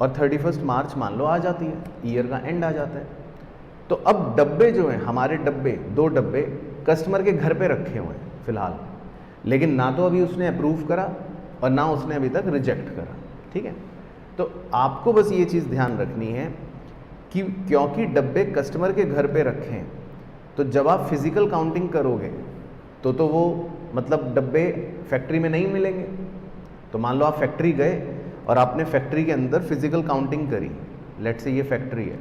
और 31 मार्च मान लो आ जाती है, ईयर का एंड आ जाता है। तो अब डब्बे जो हैं, हमारे डब्बे, 2 डब्बे कस्टमर के घर पे रखे हुए हैं फ़िलहाल, लेकिन ना तो अभी उसने अप्रूव करा और ना उसने अभी तक रिजेक्ट करा, ठीक है। तो आपको बस ये चीज़ ध्यान रखनी है कि क्योंकि डब्बे कस्टमर के घर पे रखे हैं, तो जब आप फिज़िकल काउंटिंग करोगे तो वो मतलब डब्बे फैक्ट्री में नहीं मिलेंगे। तो मान लो आप फैक्ट्री गए और आपने फैक्ट्री के अंदर फिज़िकल काउंटिंग करी, लेट्स से ये फैक्ट्री है,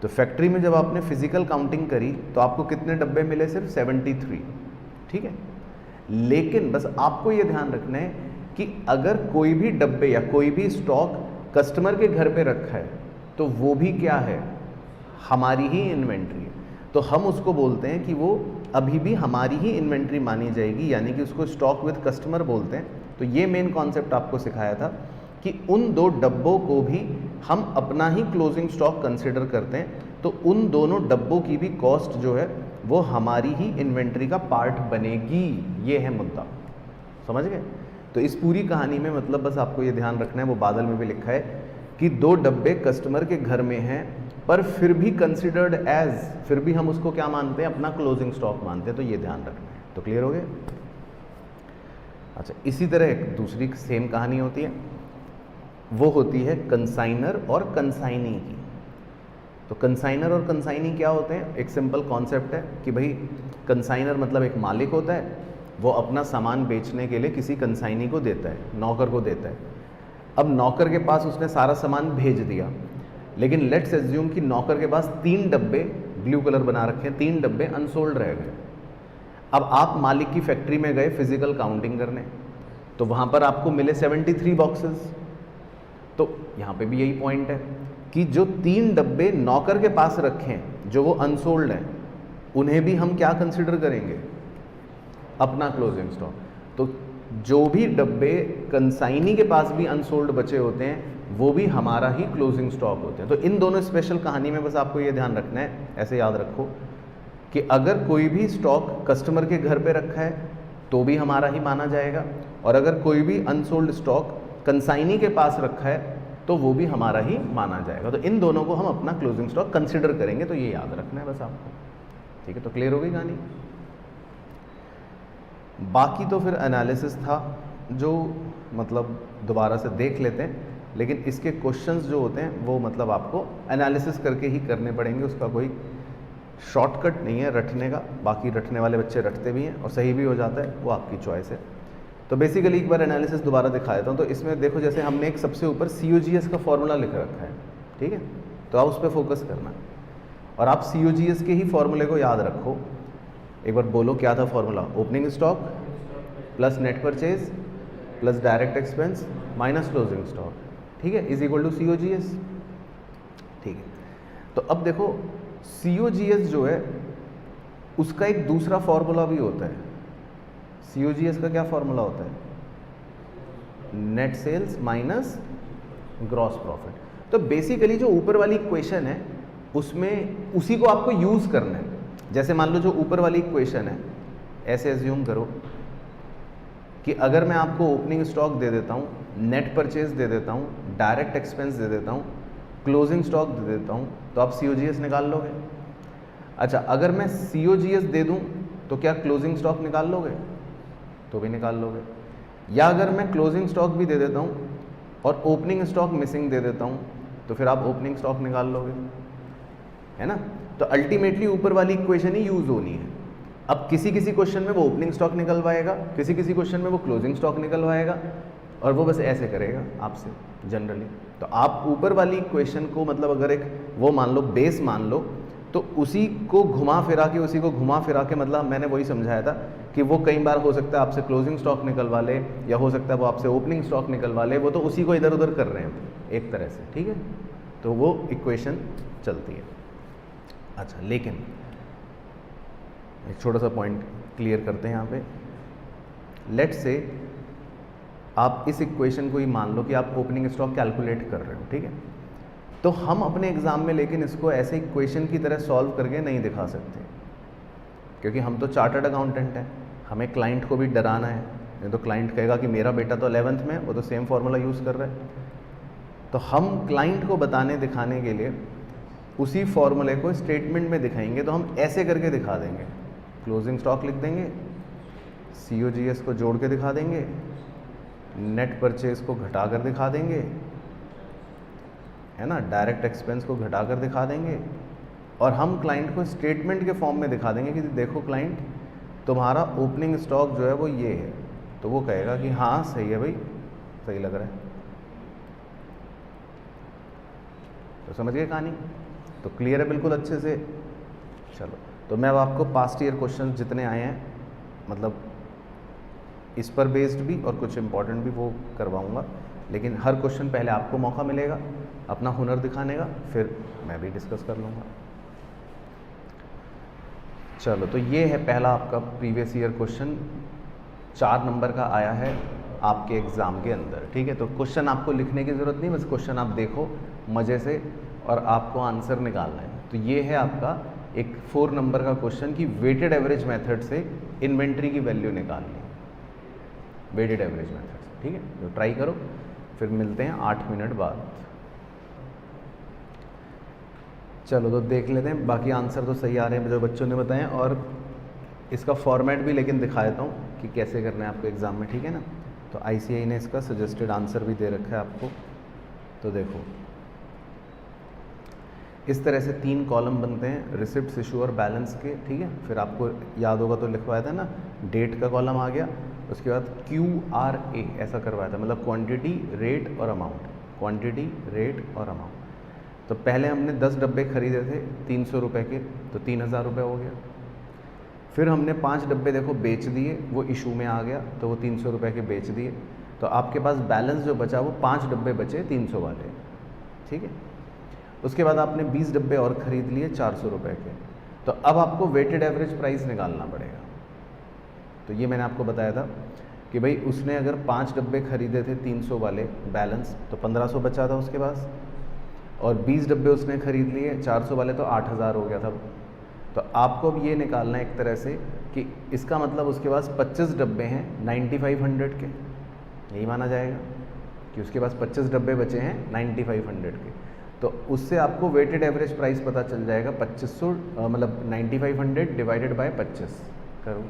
तो फैक्ट्री में जब आपने फिज़िकल काउंटिंग करी तो आपको कितने डब्बे मिले? सिर्फ 73, ठीक है। लेकिन बस आपको ये ध्यान रखना है कि अगर कोई भी डब्बे या कोई भी स्टॉक कस्टमर के घर पे रखा है तो वो भी क्या है? हमारी ही इन्वेंट्री है। तो हम उसको बोलते हैं कि वो अभी भी हमारी ही इन्वेंट्री मानी जाएगी, यानी कि उसको स्टॉक विद कस्टमर बोलते हैं। तो ये मेन कॉन्सेप्ट आपको सिखाया था कि उन 2 डब्बों को भी हम अपना ही क्लोजिंग स्टॉक कंसिडर करते हैं, तो उन दोनों डब्बों की भी कॉस्ट जो है वो हमारी ही इन्वेंट्री का पार्ट बनेगी। ये है मुद्दा, समझ गए। तो इस पूरी कहानी में मतलब बस आपको ये ध्यान रखना है, वो बादल में भी लिखा है कि 2 डब्बे कस्टमर के घर में हैं पर फिर भी कंसिडर्ड एज, फिर भी हम उसको क्या मानते हैं? अपना क्लोजिंग स्टॉक मानते हैं। तो ये ध्यान रखना है। तो क्लियर हो गया? अच्छा, इसी तरह एक दूसरी सेम कहानी होती है, वो होती है कंसाइनर और कंसाइनी की। तो कंसाइनर और कंसाइनी क्या होते हैं? एक सिंपल कॉन्सेप्ट है कि भाई कंसाइनर मतलब एक मालिक होता है, वो अपना सामान बेचने के लिए किसी कंसाइनी को देता है, नौकर को देता है। अब नौकर के पास उसने सारा सामान भेज दिया, लेकिन लेट्स एज्यूम कि नौकर के पास 3 डब्बे ब्लू कलर बना रखे हैं, 3 डब्बे अनसोल्ड रह गए। अब आप मालिक की फैक्ट्री में गए फिजिकल काउंटिंग करने, तो वहाँ पर आपको मिले 73 बॉक्सेस। तो यहाँ पे भी यही पॉइंट है कि जो 3 डब्बे नौकर के पास रखे हैं जो वो अनसोल्ड हैं, उन्हें भी हम क्या कंसिडर करेंगे? अपना क्लोजिंग स्टॉक। तो जो भी डब्बे कंसाइनी के पास भी अनसोल्ड बचे होते हैं वो भी हमारा ही क्लोजिंग स्टॉक होते हैं। तो इन दोनों स्पेशल कहानी में बस आपको ये ध्यान रखना है, ऐसे याद रखो कि अगर कोई भी स्टॉक कस्टमर के घर पे रखा है तो भी हमारा ही माना जाएगा, और अगर कोई भी अनसोल्ड स्टॉक कंसाइनी के पास रखा है तो वो भी हमारा ही माना जाएगा। तो इन दोनों को हम अपना क्लोजिंग स्टॉक कंसिडर करेंगे। तो ये याद रखना है बस आपको, ठीक है। तो क्लियर हो गई कहानी। बाकी तो फिर एनालिसिस था जो मतलब दोबारा से देख लेते हैं, लेकिन इसके क्वेश्चंस जो होते हैं वो मतलब आपको एनालिसिस करके ही करने पड़ेंगे, उसका कोई शॉर्टकट नहीं है रटने का। बाकी रटने वाले बच्चे रटते भी हैं और सही भी हो जाता है, वो आपकी चॉइस है। तो बेसिकली एक बार एनालिसिस दोबारा दिखा देता हूँ। तो इसमें देखो, जैसे हमने एक सबसे ऊपर COGS का फॉर्मूला लिख रखा है, ठीक है, तो आप उस पर फोकस करना और आप COGS के ही फॉर्मूले को याद रखो। एक बार बोलो क्या था formula? Opening stock plus net purchase plus direct expense minus closing stock, ठीक है, इज इक्वल टू COGS, ठीक है। तो अब देखो COGS जो है उसका एक दूसरा फॉर्मूला भी होता है। COGS का क्या फॉर्मूला होता है? Net sales minus gross profit. तो बेसिकली जो ऊपर वाली इक्वेशन है उसमें उसी को आपको यूज़ करना है। जैसे मान लो जो ऊपर वाली इक्वेशन है, ऐसे एज्यूम करो कि अगर मैं आपको ओपनिंग स्टॉक दे देता हूँ, नेट परचेज दे देता हूँ, डायरेक्ट एक्सपेंस दे देता हूँ, क्लोजिंग स्टॉक दे देता हूँ, तो आप COGS निकाल लोगे। अच्छा, अगर मैं COGS दे दूँ तो क्या क्लोजिंग स्टॉक निकाल लोगे? तो भी निकाल लोगे। या अगर मैं क्लोजिंग स्टॉक भी दे देता हूँ और ओपनिंग स्टॉक मिसिंग दे देता हूँ तो फिर आप ओपनिंग स्टॉक निकाल लोगे, है ना। तो अल्टीमेटली ऊपर वाली इक्वेशन ही यूज़ होनी है। अब किसी किसी क्वेश्चन में वो ओपनिंग स्टॉक निकलवाएगा, किसी किसी क्वेश्चन में वो क्लोजिंग स्टॉक निकलवाएगा, और वो बस ऐसे करेगा आपसे जनरली। तो आप ऊपर वाली इक्वेशन को मतलब अगर एक वो मान लो, बेस मान लो, तो उसी को घुमा फिरा के मतलब मैंने वही समझाया था कि वो कई बार हो सकता है आपसे क्लोजिंग स्टॉक निकलवा ले, या हो सकता है वो आपसे ओपनिंग स्टॉक निकलवा ले, वो तो उसी को इधर उधर कर रहे हैं एक तरह से, ठीक है। तो वो इक्वेशन चलती है। अच्छा, लेकिन एक छोटा सा पॉइंट क्लियर करते हैं यहाँ पे। लेट्स से आप इस इक्वेशन को ही मान लो कि आप ओपनिंग स्टॉक कैलकुलेट कर रहे हो, ठीक है। तो हम अपने एग्जाम में लेकिन इसको ऐसे इक्वेशन की तरह सॉल्व करके नहीं दिखा सकते, क्योंकि हम तो चार्टर्ड अकाउंटेंट हैं, हमें क्लाइंट को भी डराना है। नहीं तो क्लाइंट कहेगा कि मेरा बेटा तो 11th में, वो तो सेम फार्मूला यूज़ कर रहा है। तो हम क्लाइंट को बताने दिखाने के लिए उसी फॉर्मूले को स्टेटमेंट में दिखाएंगे। तो हम ऐसे करके दिखा देंगे, क्लोजिंग स्टॉक लिख देंगे, COGS को जोड़ के दिखा देंगे, नेट परचेज को घटा कर दिखा देंगे, है ना, डायरेक्ट एक्सपेंस को घटा कर दिखा देंगे, और हम क्लाइंट को स्टेटमेंट के फॉर्म में दिखा देंगे कि देखो क्लाइंट, तुम्हारा ओपनिंग स्टॉक जो है वो ये है। तो वो कहेगा कि हाँ सही है भाई, सही लग रहा है। तो समझ गए कहानी? तो क्लियर है बिल्कुल अच्छे से। चलो, तो मैं अब आपको पास्ट ईयर क्वेश्चन जितने आए हैं, मतलब इस पर बेस्ड भी और कुछ इंपॉर्टेंट भी वो करवाऊंगा, लेकिन हर क्वेश्चन पहले आपको मौका मिलेगा अपना हुनर दिखाने का, फिर मैं भी डिस्कस कर लूँगा। चलो, तो ये है पहला आपका प्रीवियस ईयर क्वेश्चन, 4 नंबर का आया है आपके एग्ज़ाम के अंदर, ठीक है। तो क्वेश्चन आपको लिखने की ज़रूरत नहीं, बस क्वेश्चन आप देखो मज़े से और आपको आंसर निकालना है। तो ये है आपका एक 4 नंबर का क्वेश्चन कि वेटेड एवरेज मेथड से इन्वेंट्री की वैल्यू निकालनी, वेटेड एवरेज मेथड से, ठीक है। तो ट्राई करो, फिर मिलते हैं 8 मिनट बाद। चलो, तो देख लेते हैं, बाकी आंसर तो सही आ रहे हैं जो बच्चों ने बताए, और इसका फॉर्मेट भी लेकिन दिखा देता हूँ कि कैसे करना है आपको एग्ज़ाम में, ठीक है ना। तो ICAI ने इसका सजेस्टेड आंसर भी दे रखा है आपको। तो देखो, इस तरह से 3 कॉलम बनते हैं, रिसिप्ट्स, इशू और बैलेंस के, ठीक है। फिर आपको याद होगा तो लिखवाया था ना, डेट का कॉलम आ गया, उसके बाद QRA ऐसा करवाया था, मतलब क्वांटिटी, रेट और अमाउंट, क्वांटिटी, रेट और अमाउंट। तो पहले हमने 10 डब्बे खरीदे थे 300 रुपये के, तो 3000 रुपये हो गया। फिर हमने 5 डब्बे देखो बेच दिए, वो इशू में आ गया, तो वो 300 रुपये के बेच दिए। तो आपके पास बैलेंस जो बचा वो 5 डब्बे बचे 300 वाले, ठीक है। उसके बाद आपने 20 डब्बे और ख़रीद लिए 400 रुपये के। तो अब आपको वेटेड एवरेज प्राइस निकालना पड़ेगा। तो ये मैंने आपको बताया था कि भाई उसने अगर 5 डब्बे खरीदे थे 300 वाले बैलेंस, तो 1500 बचा था उसके पास, और 20 डब्बे उसने ख़रीद लिए 400 वाले, तो 8000 हो गया था। तो आपको अब ये निकालना है एक तरह से कि इसका मतलब उसके पास 25 डब्बे हैं 9500 के, यही माना जाएगा कि उसके पास 25 डब्बे बचे हैं 9500 के। तो उससे आपको वेटेड एवरेज प्राइस पता चल जाएगा 2500, मतलब 9500 डिवाइडेड बाय 25 करो,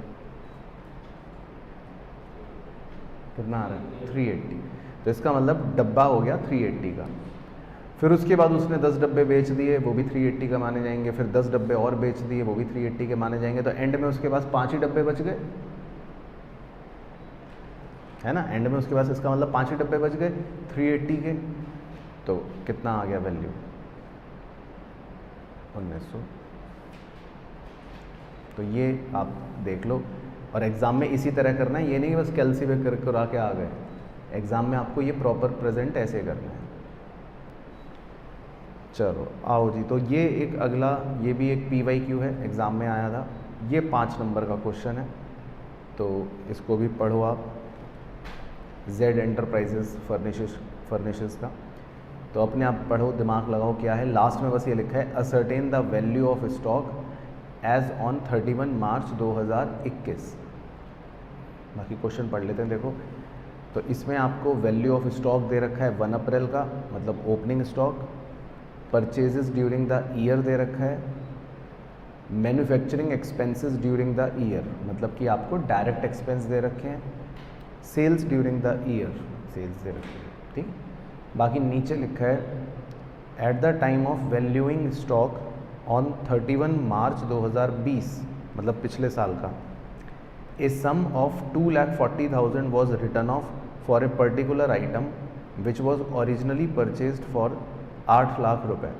कितना आ रहा है 380। तो इसका मतलब डब्बा हो गया 380 का। फिर उसके बाद उसने 10 डब्बे बेच दिए, वो भी 380 का माने जाएंगे। फिर 10 डब्बे और बेच दिए, वो भी 380 के माने जाएंगे। तो एंड में उसके पास 5 ही डब्बे बच गए, है ना। एंड में उसके पास इसका मतलब 5 ही डब्बे बच गए 380 के। तो कितना आ गया वैल्यू 1900। तो ये आप देख लो, और एग्ज़ाम में इसी तरह करना है, ये नहीं कि बस कैलसी पे करा के आ गए। एग्ज़ाम में आपको ये प्रॉपर प्रेजेंट ऐसे करना है। चलो आओ जी, तो ये एक अगला, ये भी एक PYQ है, एग्ज़ाम में आया था। ये 5 नंबर का क्वेश्चन है, तो इसको भी पढ़ो आप। Z एंटरप्राइजेस फर्निशेस का। तो अपने आप पढ़ो, दिमाग लगाओ क्या है। लास्ट में बस ये लिखा है ascertain the value of stock as on 31 March 2021। बाकी क्वेश्चन पढ़ लेते हैं। देखो तो इसमें आपको वैल्यू ऑफ स्टॉक दे रखा है 1 अप्रैल का, मतलब opening stock. Purchases during the year दे रखा है। Manufacturing expenses during the year, मतलब कि आपको डायरेक्ट एक्सपेंस दे रखे हैं। Sales during the year, sales दे रखे हैं, ठीक। बाकी नीचे लिखा है at the time of valuing stock on 31 March 2020, मतलब पिछले साल का, a sum of 2,40,000 was return of for a particular item which was originally purchased for 8 lakh रुपए।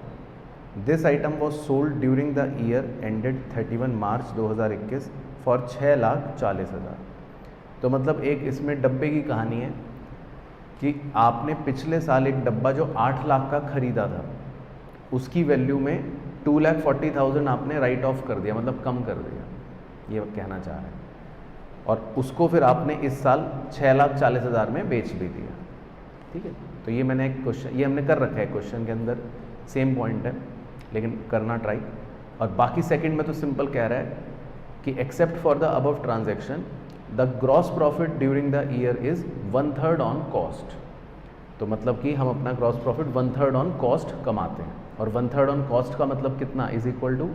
This item was sold during the year ended 31 March 2021 for 6,40,000। तो मतलब एक इसमें डब्बे की कहानी है कि आपने पिछले साल एक डब्बा जो 8 लाख का खरीदा था, उसकी वैल्यू में 2,40,000 आपने राइट ऑफ कर दिया, मतलब कम कर दिया, ये कहना चाह रहे हैं। और उसको फिर आपने इस साल 6,40,000 में बेच भी दिया, ठीक है। तो ये मैंने एक क्वेश्चन, ये हमने कर रखा है क्वेश्चन के अंदर, सेम पॉइंट है, लेकिन करना ट्राई। और बाकी सेकंड में तो सिंपल कह रहा है कि except for the above transaction the gross profit during the year is 1/3 on cost. तो मतलब कि हम अपना ग्रॉस प्रॉफिट 1/3 ऑन कॉस्ट कमाते हैं, और 1/3 ऑन कॉस्ट का मतलब कितना, इज इक्वल टू,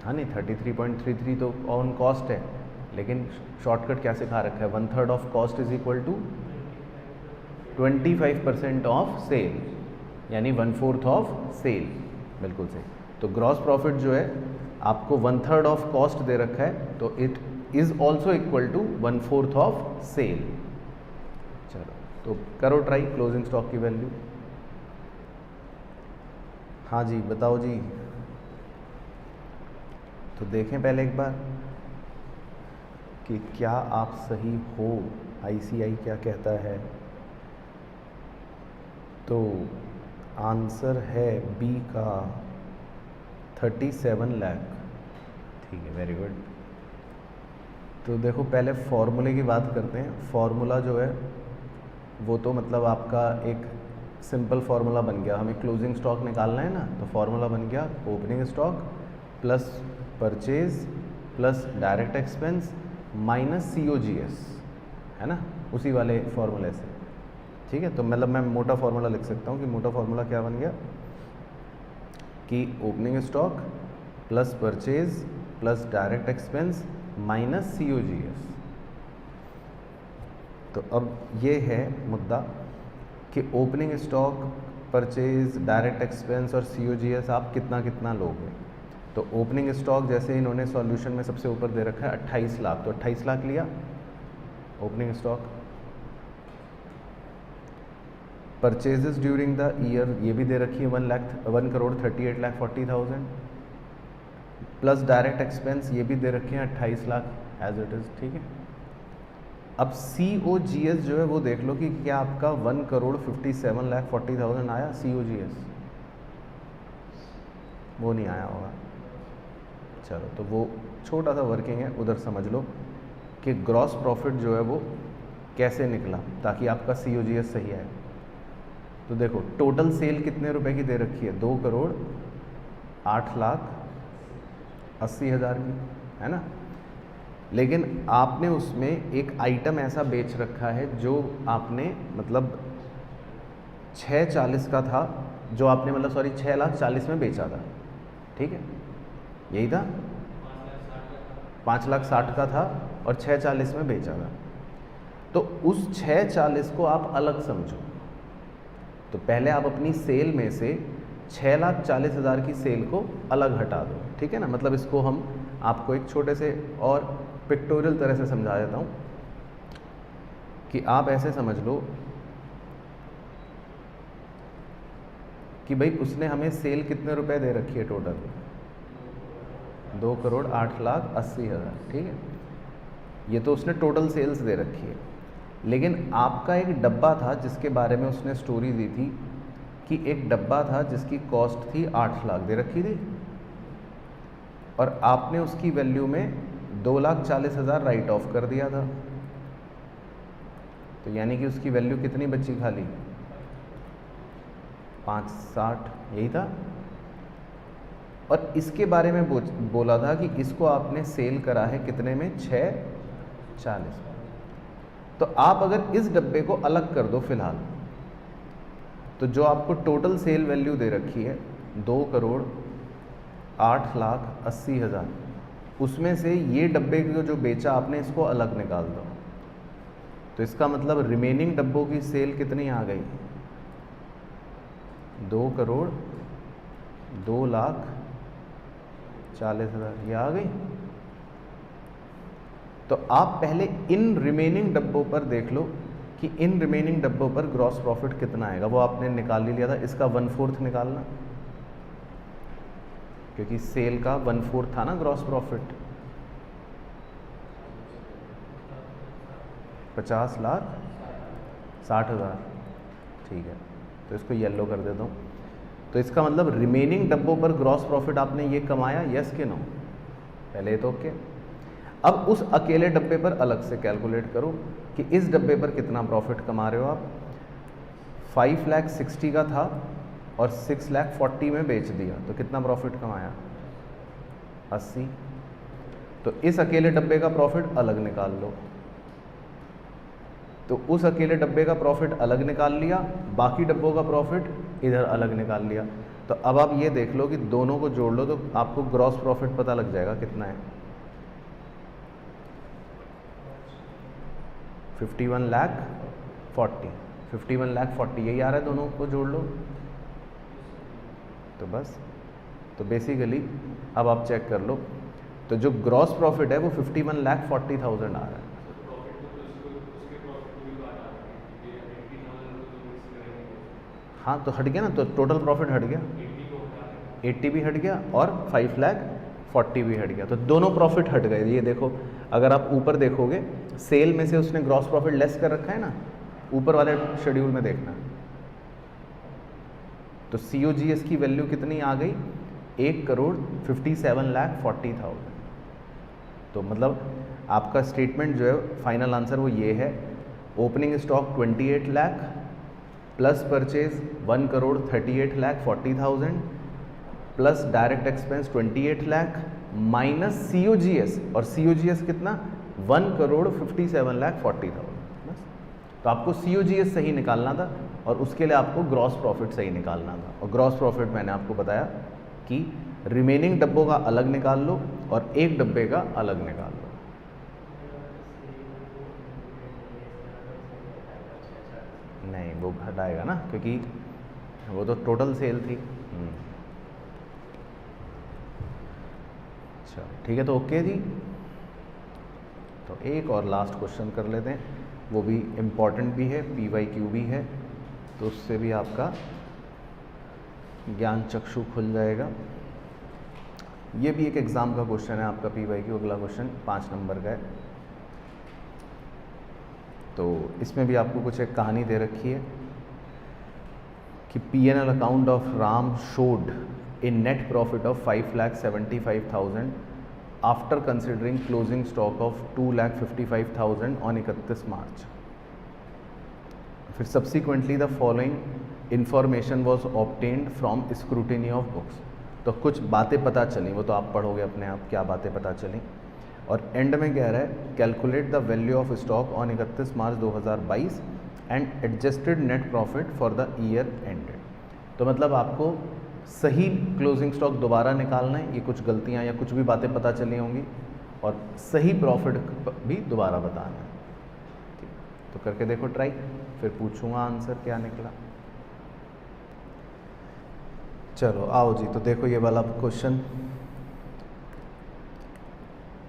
हाँ नहीं 33.33 तो ऑन कॉस्ट है, लेकिन शॉर्टकट क्या सिखा रखा है, 1/3 of cost is equal to 25% of sale, यानी 1/4 ऑफ सेल, बिल्कुल सही। तो ग्रॉस प्रॉफिट जो है आपको 1/3 ऑफ कॉस्ट दे रखा है, तो it is also equal to 1/4 of sale. चलो तो करो ट्राई क्लोजिंग स्टॉक की वैल्यू। हाँ जी बताओ जी, तो देखें पहले एक बार कि क्या आप सही हो, आईसीआई क्या कहता है। तो आंसर है बी का 37 लाख, ठीक है, वेरी गुड। तो देखो पहले फॉर्मूले की बात करते हैं। फॉर्मूला जो है वो तो मतलब आपका एक सिंपल फार्मूला बन गया, हमें क्लोजिंग स्टॉक निकालना है ना, तो फार्मूला बन गया opening stock plus purchase plus direct expense minus COGS, है ना, उसी वाले फार्मूले से, ठीक है। तो मतलब मैं मोटा फार्मूला लिख सकता हूँ कि मोटा फार्मूला क्या बन गया कि opening stock plus purchase plus direct expense minus COGS। तो अब ये है मुद्दा कि opening stock, purchase, direct expense और COGS आप कितना कितना लोगे। तो ओपनिंग स्टॉक जैसे इन्होंने सॉल्यूशन में सबसे ऊपर दे रखा है 28 लाख, तो 28 लाख लिया opening stock. Purchases during the year ये भी दे रखी है 1,38,40,000 प्लस डायरेक्ट एक्सपेंस ये भी दे रखे हैं 28 लाख एज इट इज़, ठीक है। अब COGS जो है वो देख लो कि क्या आपका 1,57,40,000 आया COGS, वो नहीं आया होगा। चलो तो वो छोटा सा वर्किंग है, उधर समझ लो कि ग्रॉस प्रॉफिट जो है वो कैसे निकला ताकि आपका COGS सही आए। तो देखो टोटल सेल कितने रुपए की दे रखी है, 2,08,80,000 की, है ना। लेकिन आपने उसमें एक आइटम ऐसा बेच रखा है जो आपने मतलब 6,40 का था, जो आपने मतलब 6,40,000 में बेचा था, ठीक है, यही था, 5,60,000 का था और 6,40 में बेचा था। तो उस 6,40 को आप अलग समझो। तो पहले आप अपनी सेल में से 6,40,000 की सेल को अलग हटा दो, ठीक है ना। मतलब इसको हम आपको एक छोटे से और पिक्टोरियल तरह से समझा देता हूँ कि आप ऐसे समझ लो कि भाई उसने हमें सेल कितने रुपए दे रखी है टोटल, 2,08,80,000, ठीक है। ये तो उसने टोटल सेल्स दे रखी है, लेकिन आपका एक डब्बा था जिसके बारे में उसने स्टोरी दी थी कि एक डब्बा था जिसकी कॉस्ट थी 8 लाख दे रखी थी, और आपने उसकी वैल्यू में 2,40,000 राइट ऑफ कर दिया था, तो यानी कि उसकी वैल्यू कितनी बची खाली, 560, यही था। और इसके बारे में बोला था कि इसको आपने सेल करा है कितने में, 640। तो आप अगर इस डब्बे को अलग कर दो फिलहाल, तो जो आपको टोटल सेल वैल्यू दे रखी है 2,08,80,000, उसमें से ये डब्बे को जो बेचा आपने इसको अलग निकाल दो। तो इसका मतलब रिमेनिंग डब्बों की सेल कितनी आ गई, 2,02,40,000 ये आ गई। तो आप पहले इन रिमेनिंग डब्बों पर देख लो कि इन रिमेनिंग डब्बों पर ग्रॉस प्रॉफिट कितना आएगा, वो आपने निकाल ही लिया था। इसका 1/4 निकालना, क्योंकि सेल का 1/4 था ना ग्रॉस प्रॉफिट। 50,60,000, ठीक है। तो इसको येलो कर देता हूँ। तो इसका मतलब रिमेनिंग डब्बों पर ग्रॉस प्रॉफिट आपने ये कमाया, यस कि नो, पहले तो ओके। अब उस अकेले डब्बे पर अलग से कैलकुलेट करो कि इस डब्बे पर कितना प्रॉफिट कमा रहे हो आप। 5,60,000 का था और 6,40,000 में बेच दिया, तो कितना प्रॉफिट कमाया, 80। तो इस अकेले डब्बे का प्रॉफिट अलग निकाल लो। तो उस अकेले डब्बे का प्रॉफिट अलग निकाल लिया, बाकी डब्बों का प्रॉफिट इधर अलग निकाल लिया। तो अब आप ये देख लो कि दोनों को जोड़ लो तो आपको ग्रॉस प्रॉफिट पता लग जाएगा कितना है, 51,40,000, यही आ रहा है, दोनों को जोड़ लो तो बस। तो बेसिकली अब आप चेक कर लो, तो जो ग्रॉस प्रॉफिट है वो 51,40,000 आ रहा है। हाँ तो हट गया ना, तो टोटल प्रॉफिट हट गया, 80 भी हट गया और 5,40,000 भी हट गया। तो दोनों प्रॉफिट हट गए। ये देखो, अगर आप ऊपर देखोगे सेल में से उसने ग्रॉस प्रॉफिट लेस कर रखा है ना, ऊपर वाले शेड्यूल में देखना। तो COGS की वैल्यू कितनी आ गई, 1,57,40,000। तो मतलब आपका स्टेटमेंट जो है फाइनल आंसर वो ये है, opening stock 28 lakh plus purchase 1,38,40,000 plus direct expense 28 lakh minus COGS, और COGS कितना, 1,57,40,000। बस। तो आपको COGS सही निकालना था और उसके लिए आपको ग्रॉस प्रॉफिट सही निकालना था। और ग्रॉस प्रॉफिट मैंने आपको बताया कि रिमेनिंग डब्बों का अलग निकाल लो और एक डब्बे का अलग निकाल लो। नहीं, वो घटाएगा ना, क्योंकि वो तो टोटल सेल थी। अच्छा ठीक है, तो ओके जी। तो एक और लास्ट क्वेश्चन कर लेते हैं, वो भी इम्पॉर्टेंट भी है, PYQ भी है, तो उससे भी आपका ज्ञान चक्षु खुल जाएगा। ये भी एक एग्ज़ाम का क्वेश्चन है आपका PYQ, अगला क्वेश्चन 5 नंबर का है। तो इसमें भी आपको कुछ एक कहानी दे रखी है कि P&L account of Ram showed A net profit of 5,75,000 after considering closing stock of 2,55,000 on 31 मार्च। फिर subsequently the following information was obtained from scrutiny of books. तो कुछ बातें पता चली, वो तो आप पढ़ोगे अपने आप क्या बातें पता चली। और एंड में कह रहा है calculate the value of stock on 31 March 2022 and adjusted net profit for the year ended. तो मतलब आपको सही क्लोजिंग स्टॉक दोबारा निकालना है, ये कुछ गलतियां या कुछ भी बातें पता चली होंगी, और सही प्रॉफिट भी दोबारा बताना है। तो करके देखो ट्राई, फिर पूछूंगा आंसर क्या निकला। चलो आओ जी, तो देखो ये वाला क्वेश्चन।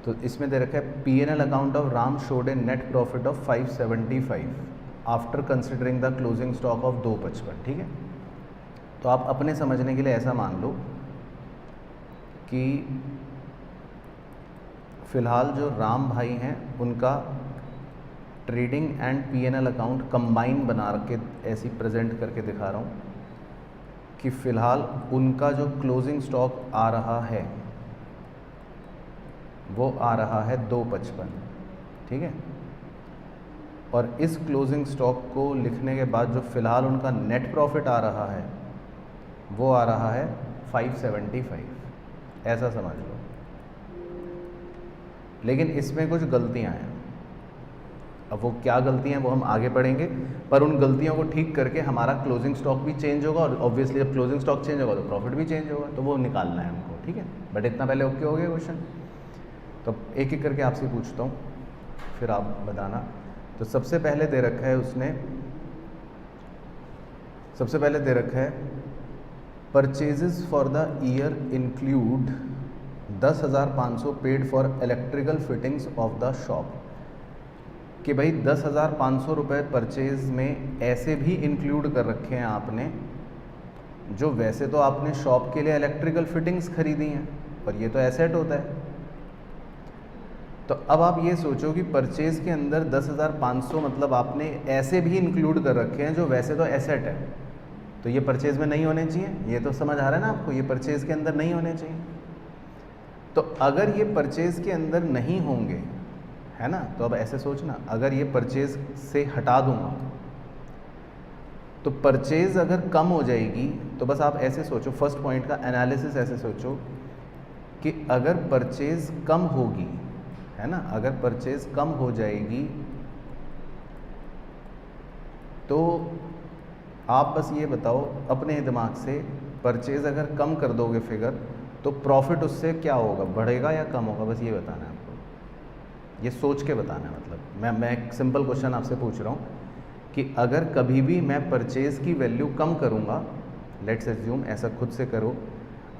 तो इसमें दे रखा है P&L account of Ram showed A net profit of 575 after considering the closing stock of 255। ठीक है, तो आप अपने समझने के लिए ऐसा मान लो कि फ़िलहाल जो राम भाई हैं उनका trading and P&L account combine बना के ऐसी प्रेजेंट करके दिखा रहा हूँ कि फ़िलहाल उनका जो क्लोजिंग स्टॉक आ रहा है वो आ रहा है 255। ठीक है, और इस क्लोजिंग स्टॉक को लिखने के बाद जो फ़िलहाल उनका नेट प्रॉफिट आ रहा है वो आ रहा है 575, ऐसा समझ लो। लेकिन इसमें कुछ गलतियां हैं, अब वो क्या गलतियां हैं वो हम आगे पढ़ेंगे, पर उन गलतियों को ठीक करके हमारा क्लोजिंग स्टॉक भी चेंज होगा और ऑब्वियसली जब क्लोजिंग स्टॉक चेंज होगा तो प्रॉफिट भी चेंज होगा, तो वो निकालना है हमको, ठीक है। बट इतना पहले ओके हो गया क्वेश्चन। तो एक एक करके आपसे पूछता हूँ, फिर आप बताना। तो सबसे पहले दे रखा है उसने, सबसे पहले दे रखा है purchases for the year include 10,500 paid for electrical fittings of the shop, कि भाई 10,500 रुपये परचेज में ऐसे भी इंक्लूड कर रखे हैं आपने जो वैसे तो आपने शॉप के लिए इलेक्ट्रिकल फिटिंग्स खरीदी हैं, पर ये तो एसेट होता है। तो अब आप ये सोचो कि परचेज के अंदर 10,500 मतलब आपने ऐसे भी इंक्लूड कर रखे हैं जो वैसे तो एसेट है, तो ये परचेज में नहीं होने चाहिए। ये तो समझ आ रहा है ना आपको, ये परचेज के अंदर नहीं होने चाहिए। तो अगर ये परचेज के अंदर नहीं होंगे, है ना, तो अब ऐसे सोचना, अगर ये परचेज से हटा दूंगा तो परचेज अगर कम हो जाएगी, तो बस आप ऐसे सोचो, फर्स्ट पॉइंट का एनालिसिस ऐसे सोचो कि अगर परचेज कम होगी, है ना, अगर परचेज कम हो जाएगी तो आप बस ये बताओ अपने दिमाग से, परचेज अगर कम कर दोगे फिगर तो प्रॉफिट उससे क्या होगा, बढ़ेगा या कम होगा, बस ये बताना है आपको, ये सोच के बताना है। मतलब मैं एक सिंपल क्वेश्चन आपसे पूछ रहा हूँ कि अगर कभी भी मैं परचेज की वैल्यू कम करूँगा, लेट्स एज्यूम ऐसा खुद से करो,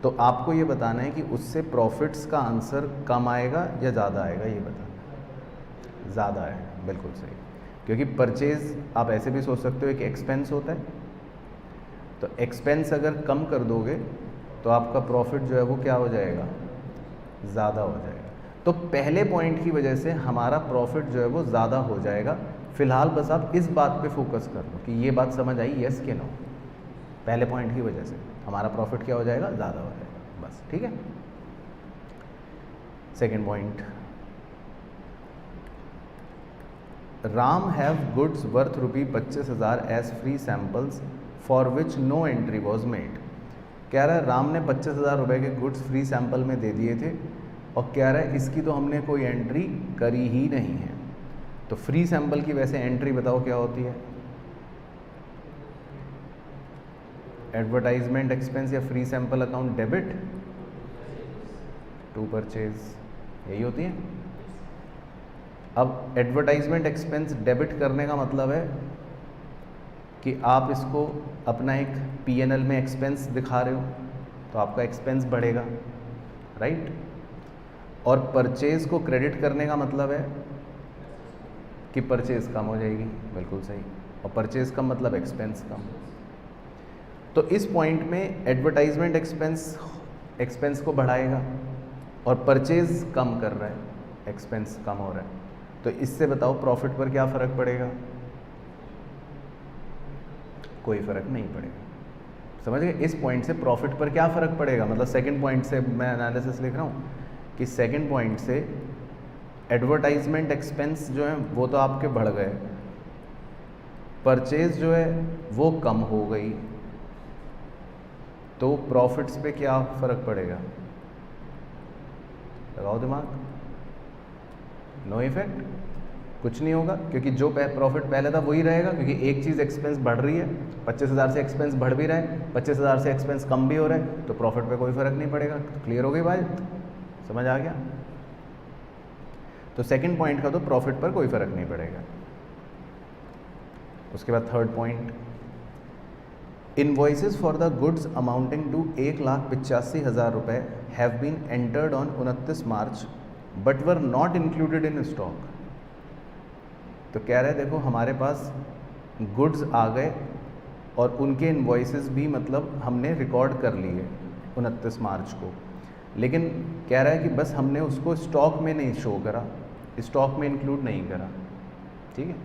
तो आपको ये बताना है कि उससे प्रॉफिट्स का आंसर कम आएगा या ज़्यादा आएगा, ये बताना। ज़्यादा है, बिल्कुल सही, क्योंकि परचेज आप ऐसे भी सोच सकते हो एक एक्सपेंस होता है, तो एक्सपेंस अगर कम कर दोगे तो आपका प्रॉफिट जो है वो क्या हो जाएगा, ज़्यादा हो जाएगा। तो पहले पॉइंट की वजह से हमारा प्रॉफिट जो है वो ज़्यादा हो जाएगा। फिलहाल बस आप इस बात पे फोकस कर लो कि ये बात समझ आई, यस कि नो। पहले पॉइंट की वजह से हमारा प्रॉफिट क्या हो जाएगा, ज़्यादा हो जाएगा, बस, ठीक है। Second point, Ram have goods worth ₹25,000 as free samples for which no entry was made. कह रहा है राम ने 25,000 रुपये के गुड्स फ्री सैंपल में दे दिए थे और कह रहा है इसकी तो हमने कोई एंट्री करी ही नहीं है। तो फ्री सैंपल की वैसे एंट्री बताओ क्या होती है, एडवर्टाइजमेंट एक्सपेंस या free sample account debit to purchase, यही होती है। अब एडवर्टाइजमेंट एक्सपेंस डेबिट करने का मतलब है कि आप इसको अपना एक P&L में एक्सपेंस दिखा रहे हो तो आपका एक्सपेंस बढ़ेगा, राइट। और परचेज को क्रेडिट करने का मतलब है कि परचेज कम हो जाएगी, बिल्कुल सही, और परचेज कम मतलब एक्सपेंस कम। तो इस पॉइंट में एडवर्टाइजमेंट एक्सपेंस को बढ़ाएगा और परचेज कम कर रहा है, एक्सपेंस कम हो रहा है, तो इससे बताओ प्रॉफिट पर क्या फ़र्क पड़ेगा, कोई फ़र्क नहीं पड़ेगा। समझ गए, इस पॉइंट से प्रॉफिट पर क्या फ़र्क पड़ेगा, मतलब सेकंड पॉइंट से मैं एनालिसिस लिख रहा हूँ कि सेकंड पॉइंट से एडवर्टाइजमेंट एक्सपेंस जो है वो तो आपके बढ़ गए, परचेज जो है वो कम हो गई, तो प्रॉफिट्स पे क्या फ़र्क पड़ेगा, लगाओ दिमाग, नो इफेक्ट, कुछ नहीं होगा, क्योंकि जो प्रॉफिट पहले था वही रहेगा, क्योंकि एक चीज़ एक्सपेंस बढ़ रही है, 25,000 से एक्सपेंस बढ़ भी रहा है, 25,000 से एक्सपेंस कम भी हो रहा है, तो प्रॉफिट पे कोई फ़र्क नहीं पड़ेगा। तो क्लियर हो गई बात, समझ आ गया। तो सेकंड पॉइंट का तो प्रॉफिट पर कोई फ़र्क नहीं पड़ेगा। उसके बाद third point, invoices for the goods amounting to 1,85,000 रुपये have been entered on 29 March but were not included in stock. तो कह रहे हैं देखो हमारे पास गुड्स आ गए और उनके इनवॉइसेस भी मतलब हमने रिकॉर्ड कर लिए 29 मार्च को, लेकिन कह रहा है कि बस हमने उसको स्टॉक में नहीं शो करा, स्टॉक में इंक्लूड नहीं करा, ठीक है।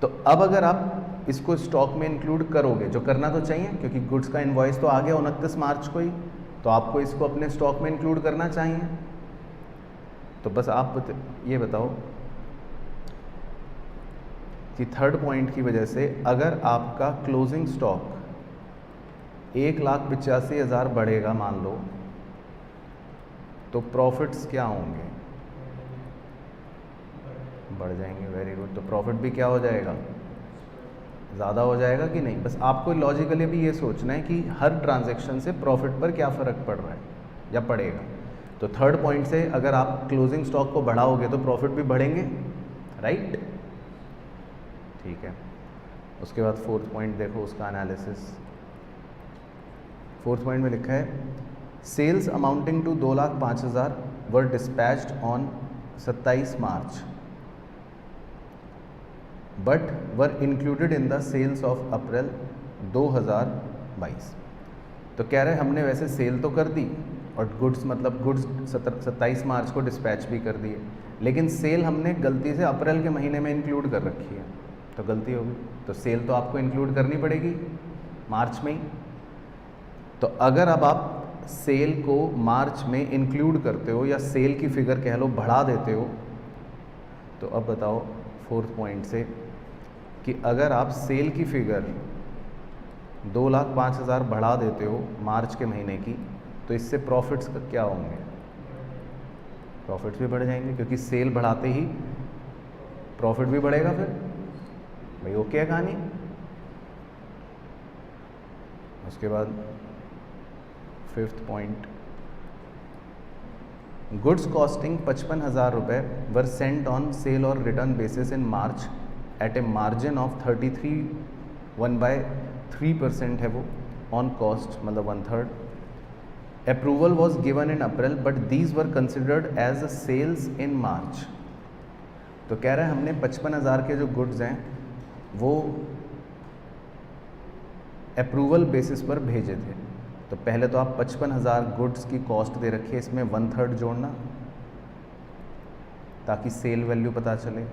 तो अब अगर आप इसको स्टॉक में इंक्लूड करोगे, जो करना तो चाहिए क्योंकि गुड्स का इनवॉइस तो आ गया 29 मार्च को ही, तो आपको इसको अपने स्टॉक में इंक्लूड करना चाहिए। तो बस आप ये बताओ कि थर्ड पॉइंट की वजह से अगर आपका क्लोजिंग स्टॉक 1,85,000 बढ़ेगा मान लो, तो प्रॉफिट्स क्या होंगे? बढ़ जाएंगे। Very good. तो प्रॉफिट भी क्या हो जाएगा? ज़्यादा हो जाएगा कि नहीं? बस आपको लॉजिकली भी ये सोचना है कि हर ट्रांजैक्शन से प्रॉफिट पर क्या फ़र्क पड़ रहा है या पड़ेगा। तो थर्ड पॉइंट से अगर आप क्लोजिंग स्टॉक को बढ़ाओगे तो प्रॉफिट भी बढ़ेंगे, राइट? ठीक है। उसके बाद फोर्थ पॉइंट देखो, उसका एनालिसिस। फोर्थ पॉइंट में लिखा है sales amounting to 2,05,000 were dispatched on 27 March but were included in the sales of April 2022। तो कह रहे हैं हमने वैसे सेल तो कर दी और गुड्स मतलब गुड्स 27 मार्च को डिस्पैच भी कर दिए, लेकिन सेल हमने गलती से अप्रैल के महीने में इंक्लूड कर रखी है, तो गलती होगी। तो सेल तो आपको इंक्लूड करनी पड़ेगी मार्च में ही। तो अगर अब आप सेल को मार्च में इंक्लूड करते हो या सेल की फिगर कह लो बढ़ा देते हो, तो अब बताओ फोर्थ पॉइंट से कि अगर आप सेल की फिगर 2,05,000 बढ़ा देते हो मार्च के महीने की, तो इससे प्रॉफिट्स क्या होंगे? प्रॉफिट्स भी बढ़ जाएंगे, क्योंकि सेल बढ़ाते ही प्रॉफिट भी बढ़ेगा। फिर भाई ओके है कहानी। उसके बाद फिफ्थ पॉइंट, गुड्स कॉस्टिंग 55,000 रुपये वर सेंट ऑन सेल और return basis in March at a margin of 33 1/3% है वो ऑन कॉस्ट, मतलब 1/3। Approval was given in April but these were considered as sales in March. तो कह रहे हैं हमने 55,000 के जो गुड्स हैं वो अप्रूवल बेसिस पर भेजे थे। तो पहले तो आप 55,000 गुड्स की कॉस्ट दे रखी है, इसमें 1/3 जोड़ना ताकि सेल वैल्यू पता चले।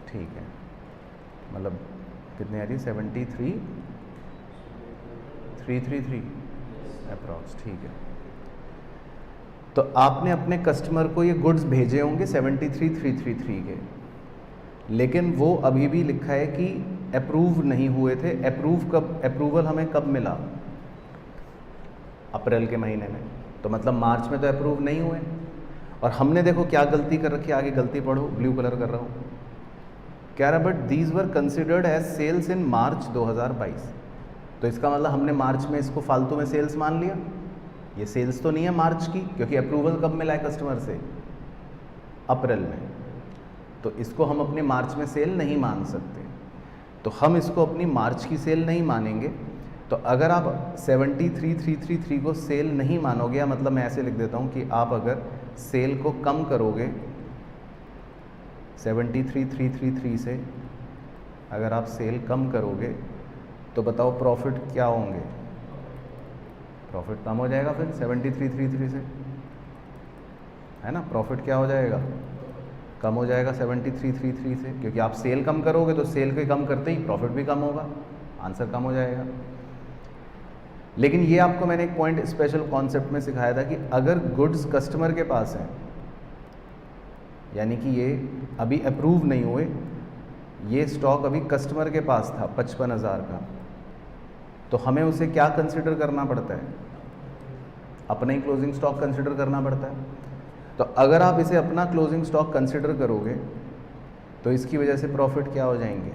ठीक है, मतलब कितने आ रही है? 73,333 अप्रॉक्स। ठीक है, तो आपने अपने कस्टमर को ये गुड्स भेजे होंगे 73,333 के, लेकिन वो अभी भी लिखा है कि अप्रूव नहीं हुए थे। अप्रूवल हमें कब मिला? अप्रैल के महीने में। तो मतलब मार्च में तो अप्रूव नहीं हुए। और हमने देखो क्या गलती कर रखी है, आगे गलती पढ़ो, ब्लू कलर कर रहा हूँ। कह रहा but these were considered as sales in March 2022। तो इसका मतलब हमने मार्च में इसको फालतू में सेल्स मान लिया। ये सेल्स तो नहीं है मार्च की, क्योंकि अप्रूवल कब मिला है कस्टमर से? अप्रैल में। तो इसको हम अपने मार्च में सेल नहीं मान सकते, तो हम इसको अपनी मार्च की सेल नहीं मानेंगे। तो अगर आप 73,333 को सेल नहीं मानोगे, मतलब मैं ऐसे लिख देता हूँ कि आप अगर सेल को कम करोगे 73,333 से, अगर आप सेल कम करोगे तो बताओ प्रॉफिट क्या होंगे? प्रॉफिट कम हो जाएगा फिर 73,333 से, है ना? प्रॉफिट क्या हो जाएगा? कम हो जाएगा 73,333 से, क्योंकि आप सेल कम करोगे तो सेल के कम करते ही प्रॉफिट भी कम होगा, आंसर कम हो जाएगा। लेकिन ये आपको मैंने एक पॉइंट स्पेशल कॉन्सेप्ट में सिखाया था कि अगर गुड्स कस्टमर के पास हैं, यानी कि ये अभी अप्रूव नहीं हुए, ये स्टॉक अभी कस्टमर के पास था 55,000 का, तो हमें उसे क्या कंसिडर करना पड़ता है? अपना ही क्लोजिंग स्टॉक कंसिडर करना पड़ता है। तो अगर आप इसे अपना क्लोजिंग स्टॉक कंसिडर करोगे तो इसकी वजह से प्रॉफिट क्या हो जाएंगे?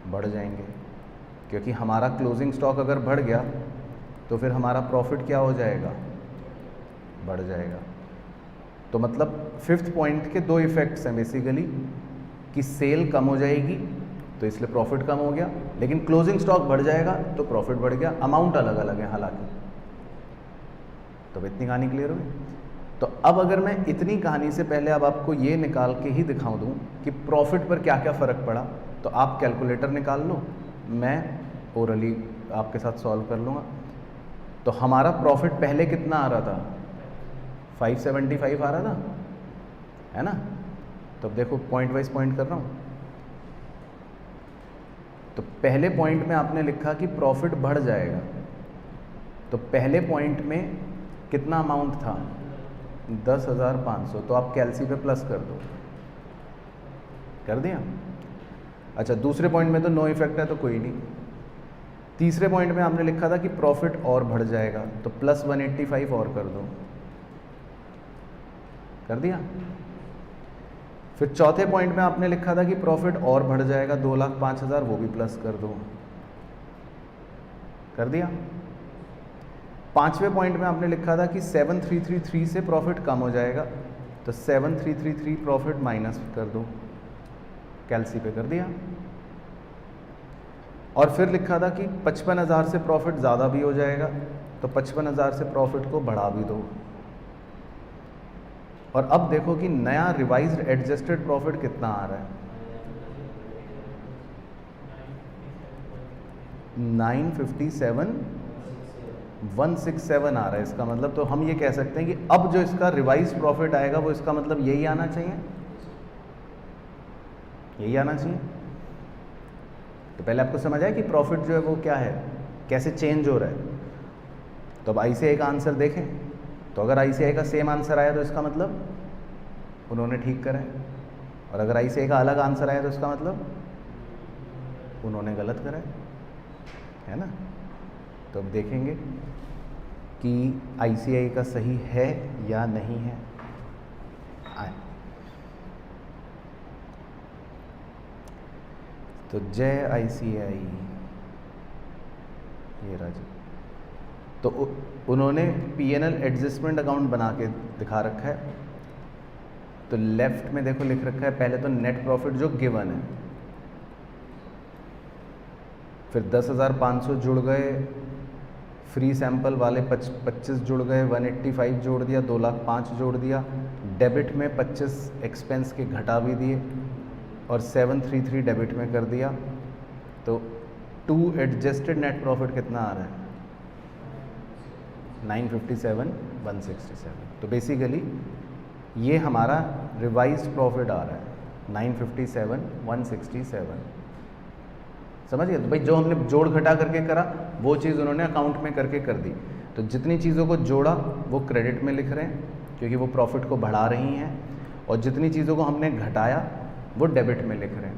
बढ़ जाएंगे, क्योंकि हमारा क्लोजिंग स्टॉक अगर बढ़ गया तो फिर हमारा प्रॉफिट क्या हो जाएगा? बढ़ जाएगा। तो मतलब फिफ्थ पॉइंट के दो इफ़ेक्ट्स हैं बेसिकली, कि सेल कम हो जाएगी तो इसलिए प्रॉफिट कम हो गया, लेकिन क्लोजिंग स्टॉक बढ़ जाएगा तो प्रॉफिट बढ़ गया। अमाउंट अलग अलग है हालांकि। तो इतनी कहानी क्लियर हुई। तो अब अगर मैं इतनी कहानी से पहले अब आपको ये निकाल के ही दिखा दूँ कि प्रॉफिट पर क्या क्या फ़र्क पड़ा, तो आप कैलकुलेटर निकाल लो, मैं ओरली आपके साथ सॉल्व कर लूँगा। तो हमारा प्रॉफिट पहले कितना आ रहा था? 575 आ रहा था, है ना? तो अब देखो पॉइंट वाइज पॉइंट कर रहा हूँ। तो पहले पॉइंट में आपने लिखा कि प्रॉफिट बढ़ जाएगा, तो पहले पॉइंट में कितना अमाउंट था 10,500, तो आप कैलसी पे प्लस कर दो, कर दिया। अच्छा दूसरे पॉइंट में तो नो इफेक्ट है तो कोई नहीं। तीसरे पॉइंट में आपने लिखा था कि प्रॉफिट और बढ़ जाएगा, तो प्लस 185 और कर दो, कर दिया। फिर चौथे पॉइंट में आपने लिखा था कि प्रॉफिट और बढ़ जाएगा 2,05,000, वो भी प्लस कर दो, कर दिया। पांचवें पॉइंट में आपने लिखा था कि 7,333 से प्रॉफिट कम हो जाएगा, तो 7,333 प्रॉफिट माइनस कर दो, कैलसी पे कर दिया। और फिर लिखा था कि 55,000 से प्रॉफिट ज़्यादा भी हो जाएगा, तो 55,000 से प्रॉफिट को बढ़ा भी दो। और अब देखो कि नया रिवाइज्ड एडजस्टेड प्रॉफिट कितना आ रहा है, 957,167 आ रहा है। इसका मतलब तो हम ये कह सकते हैं कि अब जो इसका रिवाइज्ड प्रॉफिट आएगा वो इसका मतलब यही आना चाहिए, यही आना चाहिए। तो पहले आपको समझ आया कि प्रॉफिट जो है वो क्या है, कैसे चेंज हो रहा है। तो अब ICAI का आंसर देखें, तो अगर ICAI का सेम आंसर आया तो इसका मतलब उन्होंने ठीक करा है, और अगर ICAI का अलग आंसर आया तो इसका मतलब उन्होंने गलत करा है ना। तो अब देखेंगे कि ICAI का सही है या नहीं है। आए तो जय ICAI, ये राजी। तो उन्होंने P&L एडजस्टमेंट अकाउंट बना के दिखा रखा है। तो लेफ्ट में देखो लिख रखा है पहले तो नेट प्रॉफिट जो गिवन है, फिर 10,500 जुड़ गए, फ्री सैंपल वाले 25 जुड़ गए, 185 जोड़ दिया, 2,05,000 जोड़ दिया, डेबिट में 25 एक्सपेंस के घटा भी दिए, और 733 डेबिट में कर दिया। तो टू एडजस्टेड नेट प्रॉफिट कितना आ रहा है 957,167। तो बेसिकली ये हमारा रिवाइज्ड प्रॉफिट आ रहा है 957,167। समझ गए। तो भाई जो हमने जोड़ घटा करके करा वो चीज़ उन्होंने अकाउंट में करके कर दी। तो जितनी चीज़ों को जोड़ा वो क्रेडिट में लिख रहे हैं क्योंकि वो प्रॉफिट को बढ़ा रही हैं, और जितनी चीज़ों को हमने घटाया वो डेबिट में लिख रहे हैं।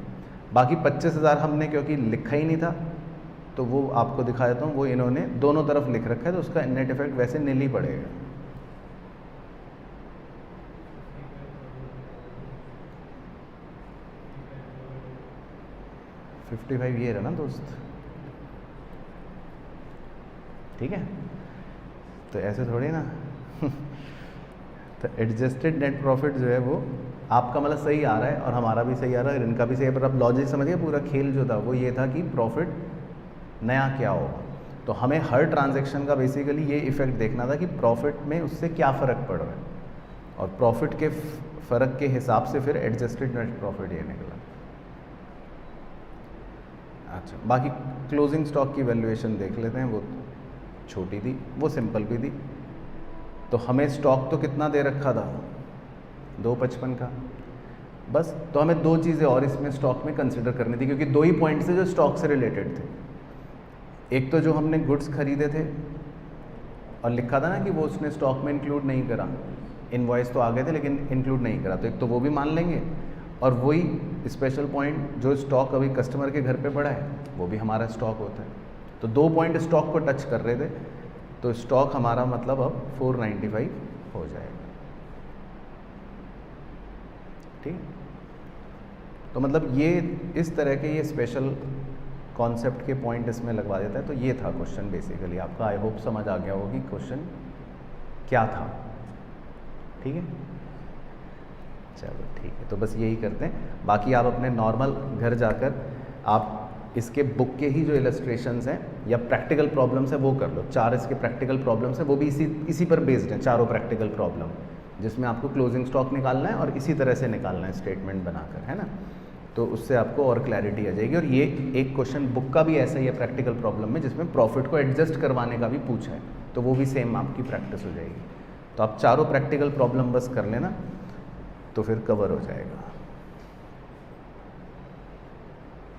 बाकी 25,000 हमने क्योंकि लिखा ही नहीं था तो वो आपको दिखा देता हूँ, वो इन्होंने दोनों तरफ लिख रखा है, तो उसका नेट इफेक्ट वैसे नील ही पड़ेगा। $55 ये रहा ना दोस्त, ठीक है। तो ऐसे थोड़ी ना तो एडजस्टेड नेट प्रॉफिट जो है वो आपका मतलब सही आ रहा है और हमारा भी सही आ रहा है, इनका भी सही है। पर अब लॉजिक समझिए, पूरा खेल जो था वो ये था कि प्रॉफिट नया क्या होगा। तो हमें हर ट्रांजैक्शन का बेसिकली ये इफेक्ट देखना था कि प्रॉफिट में उससे क्या फ़र्क पड़ रहा है, और प्रॉफिट के फ़र्क के हिसाब से फिर एडजस्टेड नेट प्रॉफिट ये निकला। अच्छा, बाकी क्लोजिंग स्टॉक की वैल्यूएशन देख लेते हैं। वो छोटी थी, वो सिंपल भी थी। तो हमें स्टॉक तो कितना दे रखा था 255 का, बस। तो हमें दो चीज़ें और इसमें स्टॉक में कंसिडर करनी थी, क्योंकि दो ही पॉइंट्स थे जो स्टॉक से रिलेटेड थे। एक तो जो हमने गुड्स खरीदे थे और लिखा था ना कि वो उसने स्टॉक में इंक्लूड नहीं करा, इनवॉइस तो आ गए थे लेकिन इंक्लूड नहीं करा, तो एक तो वो भी मान लेंगे। और वही स्पेशल पॉइंट जो स्टॉक अभी कस्टमर के घर पे पड़ा है वो भी हमारा स्टॉक होता है। तो दो पॉइंट स्टॉक को टच कर रहे थे, तो स्टॉक हमारा मतलब अब 495 हो जाएगा, ठीक। तो मतलब ये इस तरह के ये स्पेशल कॉन्सेप्ट के पॉइंट इसमें लगवा देता है। तो ये था क्वेश्चन बेसिकली आपका। आई होप समझ आ गया होगी क्वेश्चन क्या था, ठीक है। चलो ठीक है, तो बस यही करते हैं। बाकी आप अपने नॉर्मल घर जाकर आप इसके बुक के ही जो इलस्ट्रेशंस हैं या प्रैक्टिकल प्रॉब्लम्स हैं वो कर लो। 4 इसके प्रैक्टिकल प्रॉब्लम्स हैं, वो भी इसी पर बेस्ड हैं, चारों प्रैक्टिकल प्रॉब्लम, जिसमें आपको क्लोजिंग स्टॉक निकालना है और इसी तरह से निकालना है स्टेटमेंट बनाकर, है ना। तो उससे आपको और क्लैरिटी आ जाएगी। और ये एक क्वेश्चन बुक का भी ऐसा ही है प्रैक्टिकल प्रॉब्लम में, जिसमें प्रॉफिट को एडजस्ट करवाने का भी पूछा है, तो वो भी सेम आपकी प्रैक्टिस हो जाएगी। तो आप चारों प्रैक्टिकल प्रॉब्लम बस कर लेना तो फिर कवर हो जाएगा।